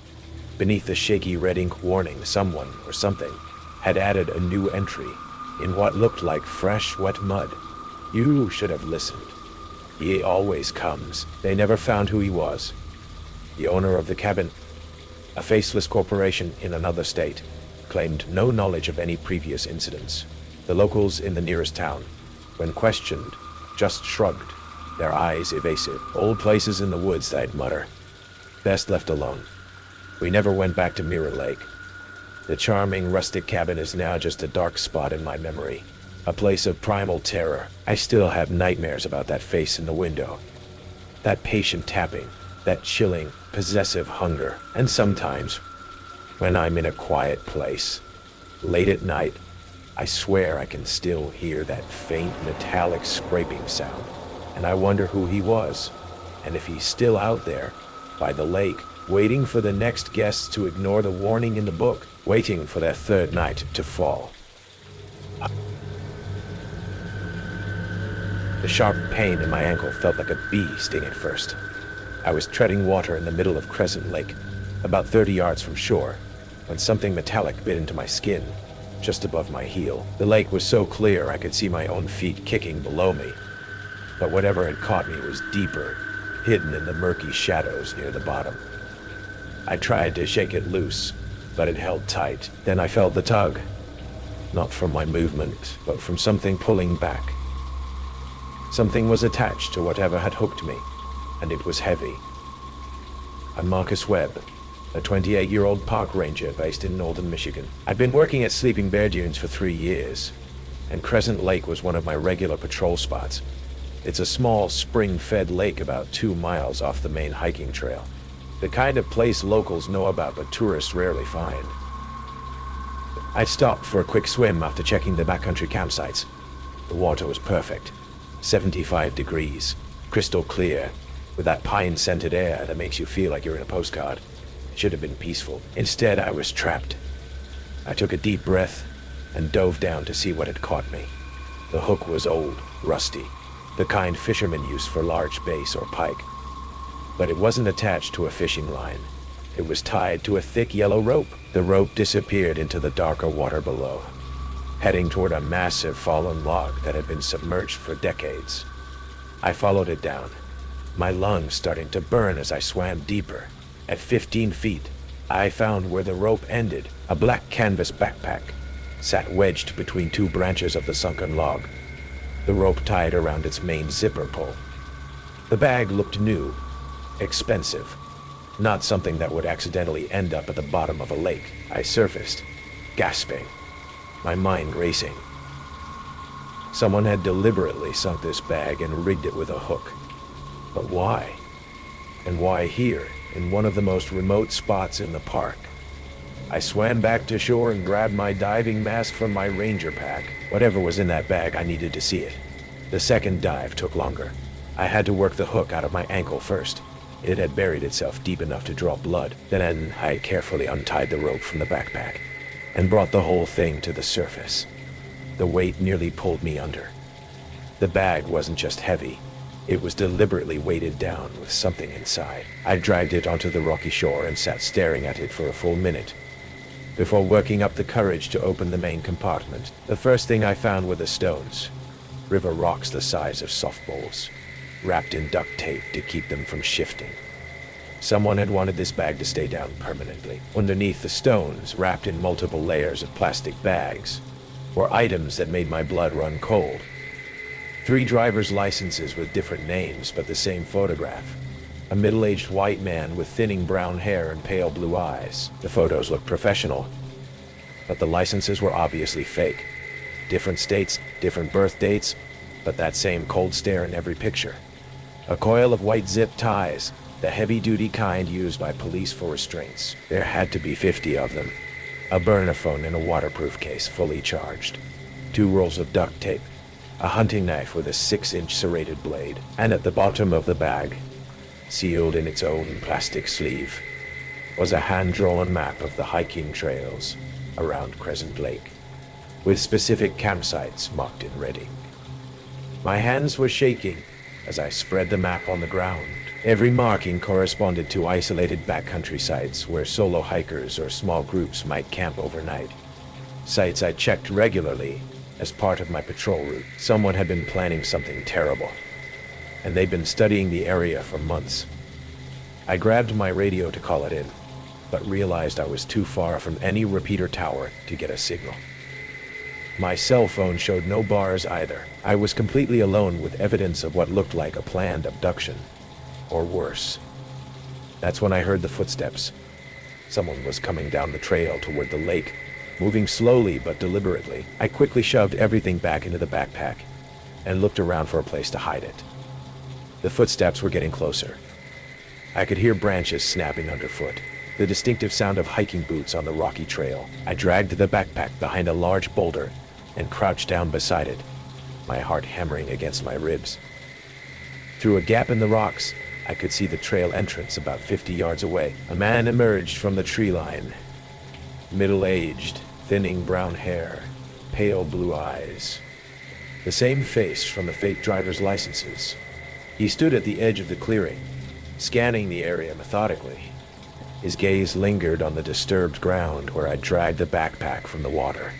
Beneath the shaky red ink warning, someone or something had added a new entry in what looked like fresh, wet mud. "You should have listened. He always comes." They never found who he was. The owner of the cabin, a faceless corporation in another state, claimed no knowledge of any previous incidents. The locals in the nearest town, when questioned, just shrugged, their eyes evasive. "Old places in the woods," they'd mutter. "Best left alone." We never went back to Mirror Lake. The charming rustic cabin is now just a dark spot in my memory, a place of primal terror. I still have nightmares about that face in the window, that patient tapping, that chilling, possessive hunger. And sometimes, when I'm in a quiet place, late at night, I swear I can still hear that faint metallic scraping sound, and I wonder who he was, and if he's still out there, by the lake, waiting for the next guests to ignore the warning in the book, waiting for their third night to fall. The sharp pain in my ankle felt like a bee sting at first. I was treading water in the middle of Crescent Lake, about 30 yards from shore, when something metallic bit into my skin, just above my heel. The lake was so clear I could see my own feet kicking below me, but whatever had caught me was deeper, hidden in the murky shadows near the bottom. I tried to shake it loose, but it held tight. Then I felt the tug, not from my movement, but from something pulling back. Something was attached to whatever had hooked me, and it was heavy. I'm Marcus Webb, a 28-year-old park ranger based in northern Michigan. I'd been working at Sleeping Bear Dunes for 3 years, and Crescent Lake was one of my regular patrol spots. It's a small, spring-fed lake about 2 miles off the main hiking trail. The kind of place locals know about but tourists rarely find. I stopped for a quick swim after checking the backcountry campsites. The water was perfect, 75 degrees, crystal clear, with that pine-scented air that makes you feel like you're in a postcard. It should have been peaceful. Instead, I was trapped. I took a deep breath and dove down to see what had caught me. The hook was old, rusty, the kind fishermen use for large bass or pike. But it wasn't attached to a fishing line. It was tied to a thick yellow rope. The rope disappeared into the darker water below, heading toward a massive fallen log that had been submerged for decades. I followed it down, my lungs starting to burn as I swam deeper. At 15 feet, I found where the rope ended. A black canvas backpack sat wedged between 2 branches of the sunken log, the rope tied around its main zipper pull. The bag looked new, expensive, not something that would accidentally end up at the bottom of a lake. I surfaced, gasping, my mind racing. Someone had deliberately sunk this bag and rigged it with a hook. But why? And why here, in one of the most remote spots in the park? I swam back to shore and grabbed my diving mask from my ranger pack. Whatever was in that bag, I needed to see it. The second dive took longer. I had to work the hook out of my ankle first. It had buried itself deep enough to draw blood. Then I carefully untied the rope from the backpack and brought the whole thing to the surface. The weight nearly pulled me under. The bag wasn't just heavy. It was deliberately weighted down with something inside. I dragged it onto the rocky shore and sat staring at it for a full minute before working up the courage to open the main compartment. The first thing I found were the stones, river rocks the size of softballs, wrapped in duct tape to keep them from shifting. Someone had wanted this bag to stay down permanently. Underneath the stones, wrapped in multiple layers of plastic bags, were items that made my blood run cold. 3 driver's licenses with different names but the same photograph. A middle-aged white man with thinning brown hair and pale blue eyes. The photos looked professional, but the licenses were obviously fake. Different states, different birth dates, but that same cold stare in every picture. A coil of white zip ties, the heavy-duty kind used by police for restraints. There had to be 50 of them. A burner phone in a waterproof case, fully charged. 2 rolls of duct tape. A hunting knife with a 6-inch serrated blade. And at the bottom of the bag, sealed in its own plastic sleeve, was a hand-drawn map of the hiking trails around Crescent Lake, with specific campsites marked in red ink. My hands were shaking as I spread the map on the ground. Every marking corresponded to isolated backcountry sites where solo hikers or small groups might camp overnight. Sites I checked regularly as part of my patrol route. Someone had been planning something terrible, and they'd been studying the area for months. I grabbed my radio to call it in, but realized I was too far from any repeater tower to get a signal. My cell phone showed no bars either. I was completely alone with evidence of what looked like a planned abduction, or worse. That's when I heard the footsteps. Someone was coming down the trail toward the lake, moving slowly but deliberately. I quickly shoved everything back into the backpack and looked around for a place to hide it. The footsteps were getting closer. I could hear branches snapping underfoot, the distinctive sound of hiking boots on the rocky trail. I dragged the backpack behind a large boulder and crouched down beside it, my heart hammering against my ribs. Through a gap in the rocks, I could see the trail entrance about 50 yards away. A man emerged from the tree line, middle-aged, thinning brown hair, pale blue eyes, the same face from the fake driver's licenses. He stood at the edge of the clearing, scanning the area methodically. His gaze lingered on the disturbed ground where I'd dragged the backpack from the water,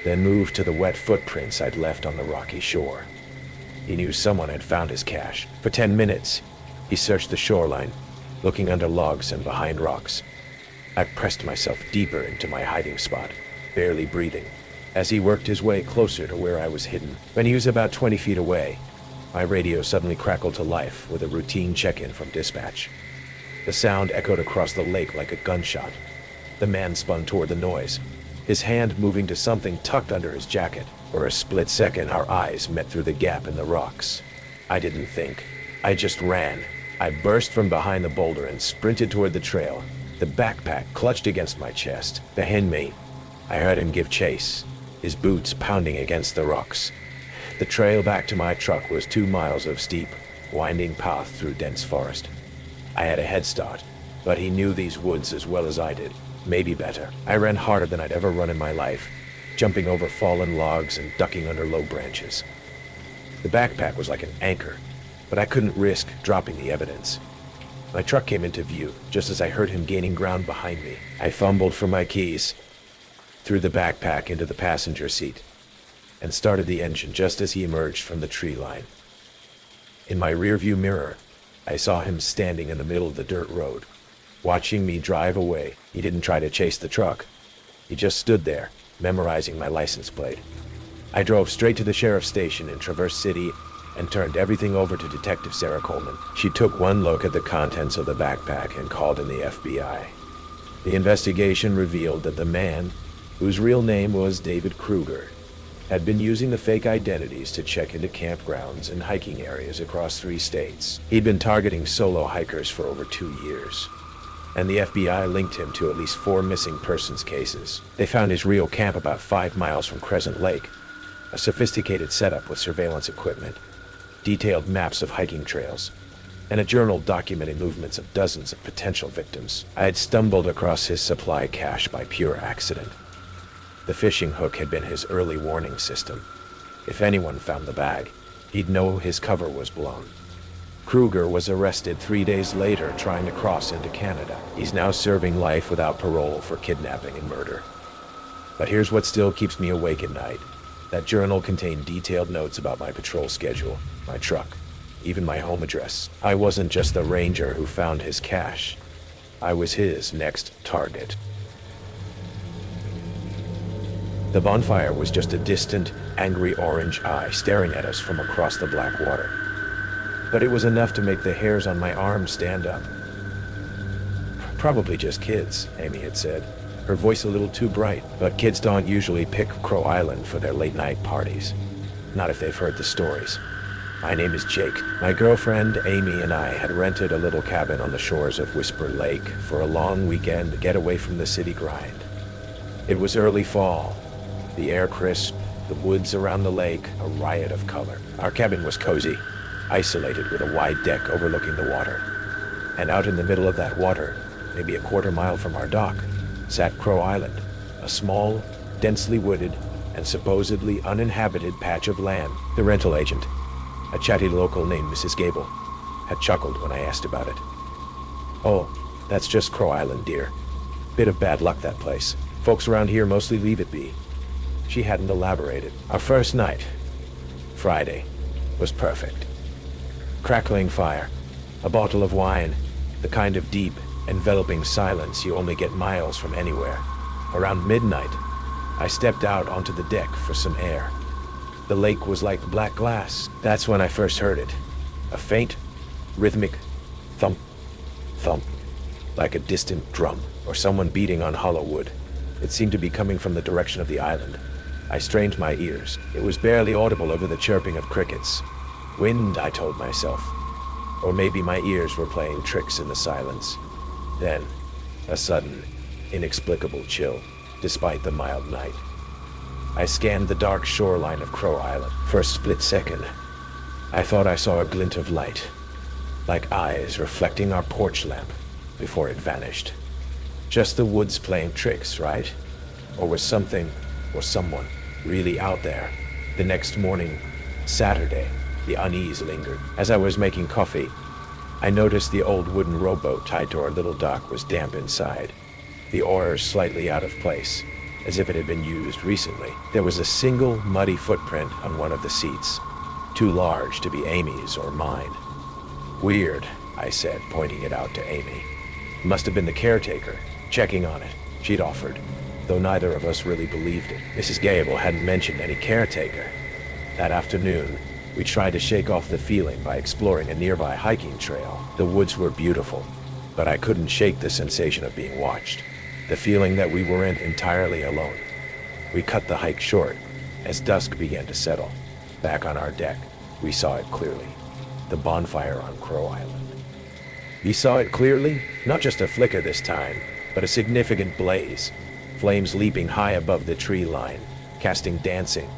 then moved to the wet footprints I'd left on the rocky shore. He knew someone had found his cache. For 10 minutes, he searched the shoreline, looking under logs and behind rocks. I pressed myself deeper into my hiding spot, barely breathing, as he worked his way closer to where I was hidden. When he was about 20 feet away, my radio suddenly crackled to life with a routine check-in from dispatch. The sound echoed across the lake like a gunshot. The man spun toward the noise, his hand moving to something tucked under his jacket. For a split second, our eyes met through the gap in the rocks. I didn't think. I just ran. I burst from behind the boulder and sprinted toward the trail, the backpack clutched against my chest. Behind me, I heard him give chase, his boots pounding against the rocks. The trail back to my truck was 2 miles of steep, winding path through dense forest. I had a head start, but he knew these woods as well as I did, maybe better. I ran harder than I'd ever run in my life, jumping over fallen logs and ducking under low branches. The backpack was like an anchor, but I couldn't risk dropping the evidence. My truck came into view just as I heard him gaining ground behind me. I fumbled for my keys, threw the backpack into the passenger seat, and started the engine just as he emerged from the tree line. In my rearview mirror, I saw him standing in the middle of the dirt road, watching me drive away. He didn't try to chase the truck. He just stood there, memorizing my license plate. I drove straight to the sheriff's station in Traverse City and turned everything over to Detective Sarah Coleman. She took one look at the contents of the backpack and called in the FBI. The investigation revealed that the man, whose real name was David Kruger, had been using the fake identities to check into campgrounds and hiking areas across 3 states. He'd been targeting solo hikers for over 2 years, and the FBI linked him to at least 4 missing persons cases. They found his real camp about 5 miles from Crescent Lake, a sophisticated setup with surveillance equipment, detailed maps of hiking trails, and a journal documenting movements of dozens of potential victims. I had stumbled across his supply cache by pure accident. The fishing hook had been his early warning system. If anyone found the bag, he'd know his cover was blown. Kruger was arrested 3 days later trying to cross into Canada. He's now serving life without parole for kidnapping and murder. But here's what still keeps me awake at night. That journal contained detailed notes about my patrol schedule, my truck, even my home address. I wasn't just the ranger who found his cache. I was his next target. The bonfire was just a distant, angry orange eye staring at us from across the black water. But it was enough to make the hairs on my arms stand up. Probably just kids, Amy had said, her voice a little too bright. But kids don't usually pick Crow Island for their late-night parties. Not if they've heard the stories. My name is Jake. My girlfriend, Amy, and I had rented a little cabin on the shores of Whisper Lake for a long weekend to get away from the city grind. It was early fall. The air crisp, the woods around the lake, a riot of color. Our cabin was cozy, isolated with a wide deck overlooking the water. And out in the middle of that water, maybe a quarter-mile from our dock, sat Crow Island, a small, densely wooded, and supposedly uninhabited patch of land. The rental agent, a chatty local named Mrs. Gable, had chuckled when I asked about it. "Oh, that's just Crow Island, dear. Bit of bad luck, that place. Folks around here mostly leave it be." She hadn't elaborated. Our first night, Friday, was perfect. Crackling fire, a bottle of wine, the kind of deep, enveloping silence you only get miles from anywhere. Around midnight, I stepped out onto the deck for some air. The lake was like black glass. That's when I first heard it. A faint, rhythmic thump, thump, like a distant drum or someone beating on hollow wood. It seemed to be coming from the direction of the island. I strained my ears. It was barely audible over the chirping of crickets. Wind, I told myself. Or maybe my ears were playing tricks in the silence. Then, a sudden, inexplicable chill, despite the mild night. I scanned the dark shoreline of Crow Island. For a split second, I thought I saw a glint of light, like eyes reflecting our porch lamp, before it vanished. Just the woods playing tricks, right? Or was something, or someone, really out there? The next morning, Saturday, the unease lingered. As I was making coffee, I noticed the old wooden rowboat tied to our little dock was damp inside, the oars slightly out of place, as if it had been used recently. There was a single muddy footprint on one of the seats, too large to be Amy's or mine. Weird, I said, pointing it out to Amy. Must have been the caretaker, checking on it, she'd offered, though neither of us really believed it. Mrs. Gable hadn't mentioned any caretaker. That afternoon, we tried to shake off the feeling by exploring a nearby hiking trail. The woods were beautiful, but I couldn't shake the sensation of being watched, the feeling that we weren't entirely alone. We cut the hike short as dusk began to settle. Back on our deck, we saw it clearly, the bonfire on Crow Island. We saw it clearly, not just a flicker this time, but a significant blaze, flames leaping high above the tree line, casting dancing,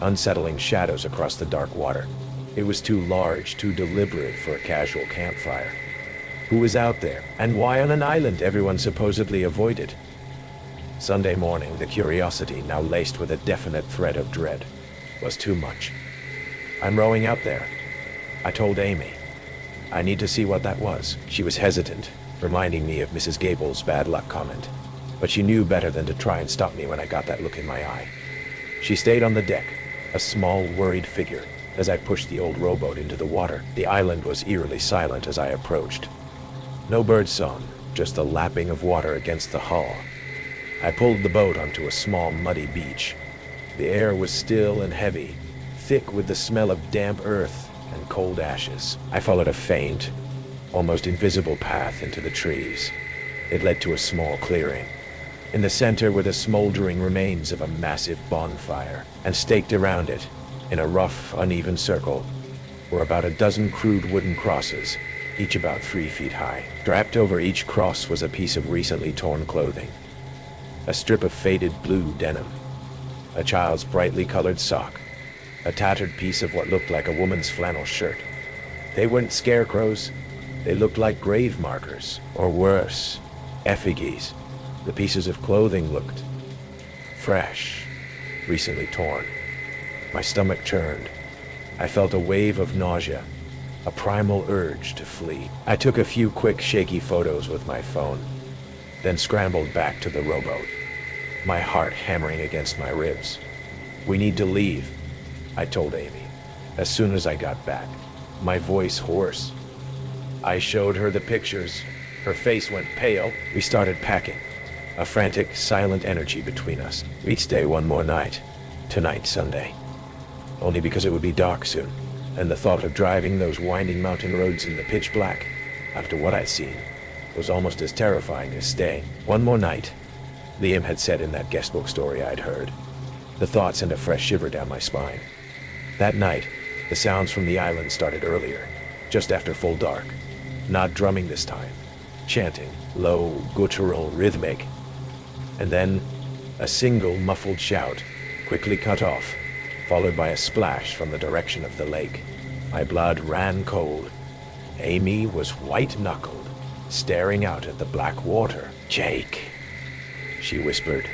unsettling shadows across the dark water. It was too large, too deliberate for a casual campfire. Who was out there, and why on an island everyone supposedly avoided? Sunday morning, the curiosity, now laced with a definite thread of dread, was too much. I'm rowing out there, I told Amy. I need to see what that was. She was hesitant, reminding me of Mrs. Gable's bad luck comment, but she knew better than to try and stop me when I got that look in my eye. She stayed on the deck, a small, worried figure, as I pushed the old rowboat into the water. The island was eerily silent as I approached. No birdsong, just the lapping of water against the hull. I pulled the boat onto a small, muddy beach. The air was still and heavy, thick with the smell of damp earth and cold ashes. I followed a faint, almost invisible path into the trees. It led to a small clearing. In the center were the smoldering remains of a massive bonfire, and staked around it, in a rough, uneven circle, were about a dozen crude wooden crosses, each about 3 feet high. Draped over each cross was a piece of recently torn clothing, a strip of faded blue denim, a child's brightly colored sock, a tattered piece of what looked like a woman's flannel shirt. They weren't scarecrows. They looked like grave markers, or worse, effigies. The pieces of clothing looked fresh, recently torn. My stomach churned. I felt a wave of nausea, a primal urge to flee. I took a few quick, shaky photos with my phone, then scrambled back to the rowboat, my heart hammering against my ribs. We need to leave, I told Amy, as soon as I got back, my voice hoarse. I showed her the pictures. Her face went pale. We started packing, a frantic, silent energy between us. We'd stay one more night, tonight, Sunday, only because it would be dark soon, and the thought of driving those winding mountain roads in the pitch black, after what I'd seen, was almost as terrifying as staying. One more night, Liam had said in that guestbook story I'd heard. The thought sent a fresh shiver down my spine. That night, the sounds from the island started earlier, just after full dark. Not drumming this time, chanting, low, guttural, rhythmic. And then, a single muffled shout, quickly cut off, followed by a splash from the direction of the lake. My blood ran cold. Amy was white-knuckled, staring out at the black water. "Jake," she whispered.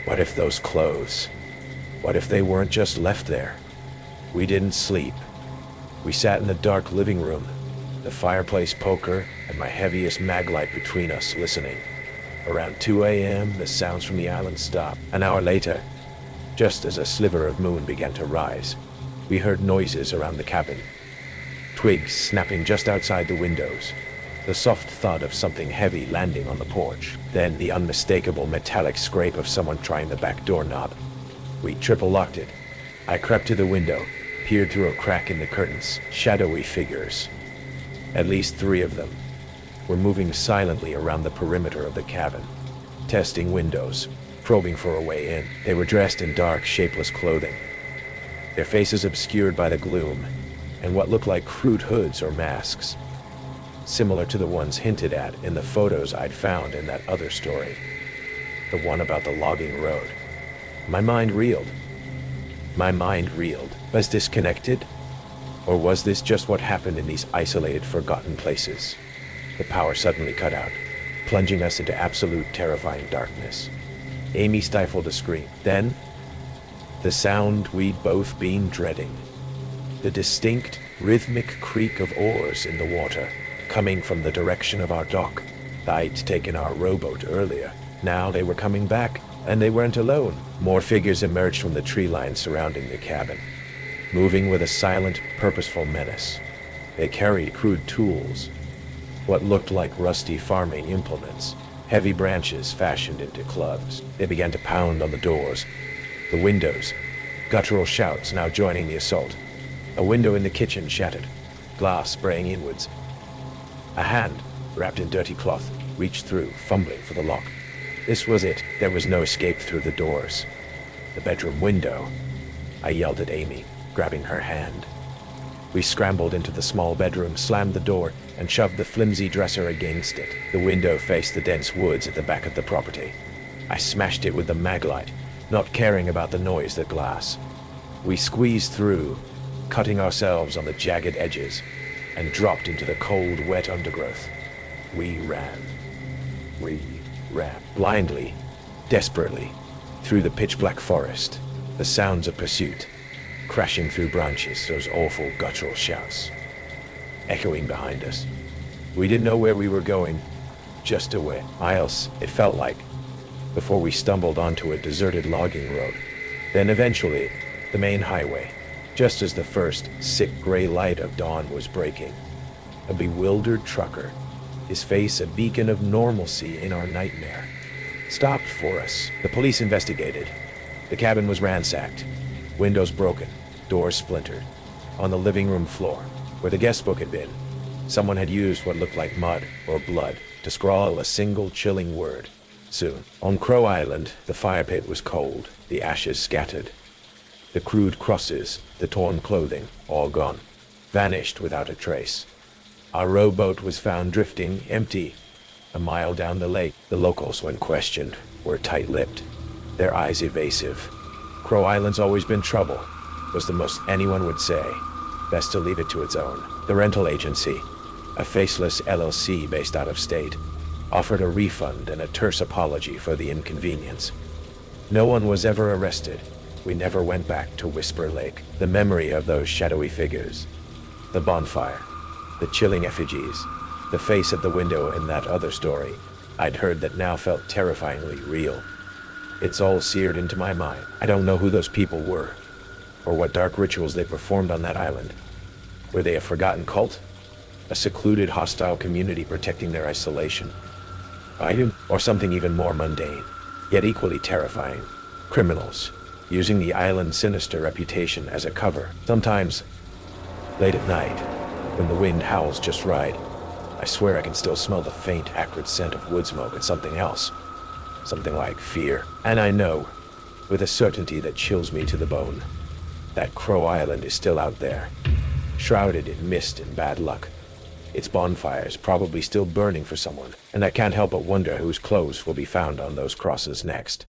"What if those clothes? What if they weren't just left there?" We didn't sleep. We sat in the dark living room, the fireplace poker and my heaviest mag light between us, listening. Around 2 a.m., the sounds from the island stopped. An hour later, just as a sliver of moon began to rise, we heard noises around the cabin. Twigs snapping just outside the windows, the soft thud of something heavy landing on the porch, then the unmistakable metallic scrape of someone trying the back door knob. We triple-locked it. I crept to the window, peered through a crack in the curtains. Shadowy figures, at least 3 of them, were moving silently around the perimeter of the cabin, testing windows, probing for a way in. They were dressed in dark, shapeless clothing, their faces obscured by the gloom, and what looked like crude hoods or masks, similar to the ones hinted at in the photos I'd found in that other story, the one about the logging road. My mind reeled. Was this connected? Or was this just what happened in these isolated, forgotten places? The power suddenly cut out, plunging us into absolute, terrifying darkness. Amy stifled a scream. Then, the sound we'd both been dreading. The distinct, rhythmic creak of oars in the water, coming from the direction of our dock. I'd taken our rowboat earlier. Now they were coming back, and they weren't alone. More figures emerged from the tree line surrounding the cabin, moving with a silent, purposeful menace. They carried crude tools, what looked like rusty farming implements, heavy branches fashioned into clubs. They began to pound on the doors, the windows, guttural shouts now joining the assault. A window in the kitchen shattered, glass spraying inwards. A hand, wrapped in dirty cloth, reached through, fumbling for the lock. This was it. There was no escape through the doors. The bedroom window. I yelled at Amy, grabbing her hand. We scrambled into the small bedroom, slammed the door, and shoved the flimsy dresser against it. The window faced the dense woods at the back of the property. I smashed it with the maglite, not caring about the noise that glass. We squeezed through, cutting ourselves on the jagged edges, and dropped into the cold, wet undergrowth. We ran, blindly, desperately, through the pitch-black forest, the sounds of pursuit, crashing through branches, those awful guttural shouts, echoing behind us. We didn't know where we were going, just away. Miles, it felt like, before we stumbled onto a deserted logging road. Then eventually, the main highway, just as the first sick gray light of dawn was breaking. A bewildered trucker, his face a beacon of normalcy in our nightmare, stopped for us. The police investigated. The cabin was ransacked, windows broken, doors splintered. On the living room floor, where the guest book had been, someone had used what looked like mud or blood to scrawl a single chilling word. Soon, on Crow Island, the fire pit was cold, the ashes scattered. The crude crosses, the torn clothing, all gone, vanished without a trace. Our rowboat was found drifting, empty, a mile down the lake. The locals, when questioned, were tight-lipped, their eyes evasive. Crow Island's always been trouble, was the most anyone would say. Best to leave it to its own. The rental agency, a faceless LLC based out of state, offered a refund and a terse apology for the inconvenience. No one was ever arrested. We never went back to Whisper Lake. The memory of those shadowy figures, the bonfire, the chilling effigies, the face at the window in that other story I'd heard that now felt terrifyingly real. It's all seared into my mind. I don't know who those people were, or what dark rituals they performed on that island. Were they a forgotten cult? A secluded, hostile community protecting their isolation? Or something even more mundane, yet equally terrifying. Criminals, using the island's sinister reputation as a cover. Sometimes, late at night, when the wind howls just right, I swear I can still smell the faint, acrid scent of wood smoke and something else. Something like fear. And I know, with a certainty that chills me to the bone, that Crow Island is still out there, shrouded in mist and bad luck. Its bonfires probably still burning for someone, and I can't help but wonder whose clothes will be found on those crosses next.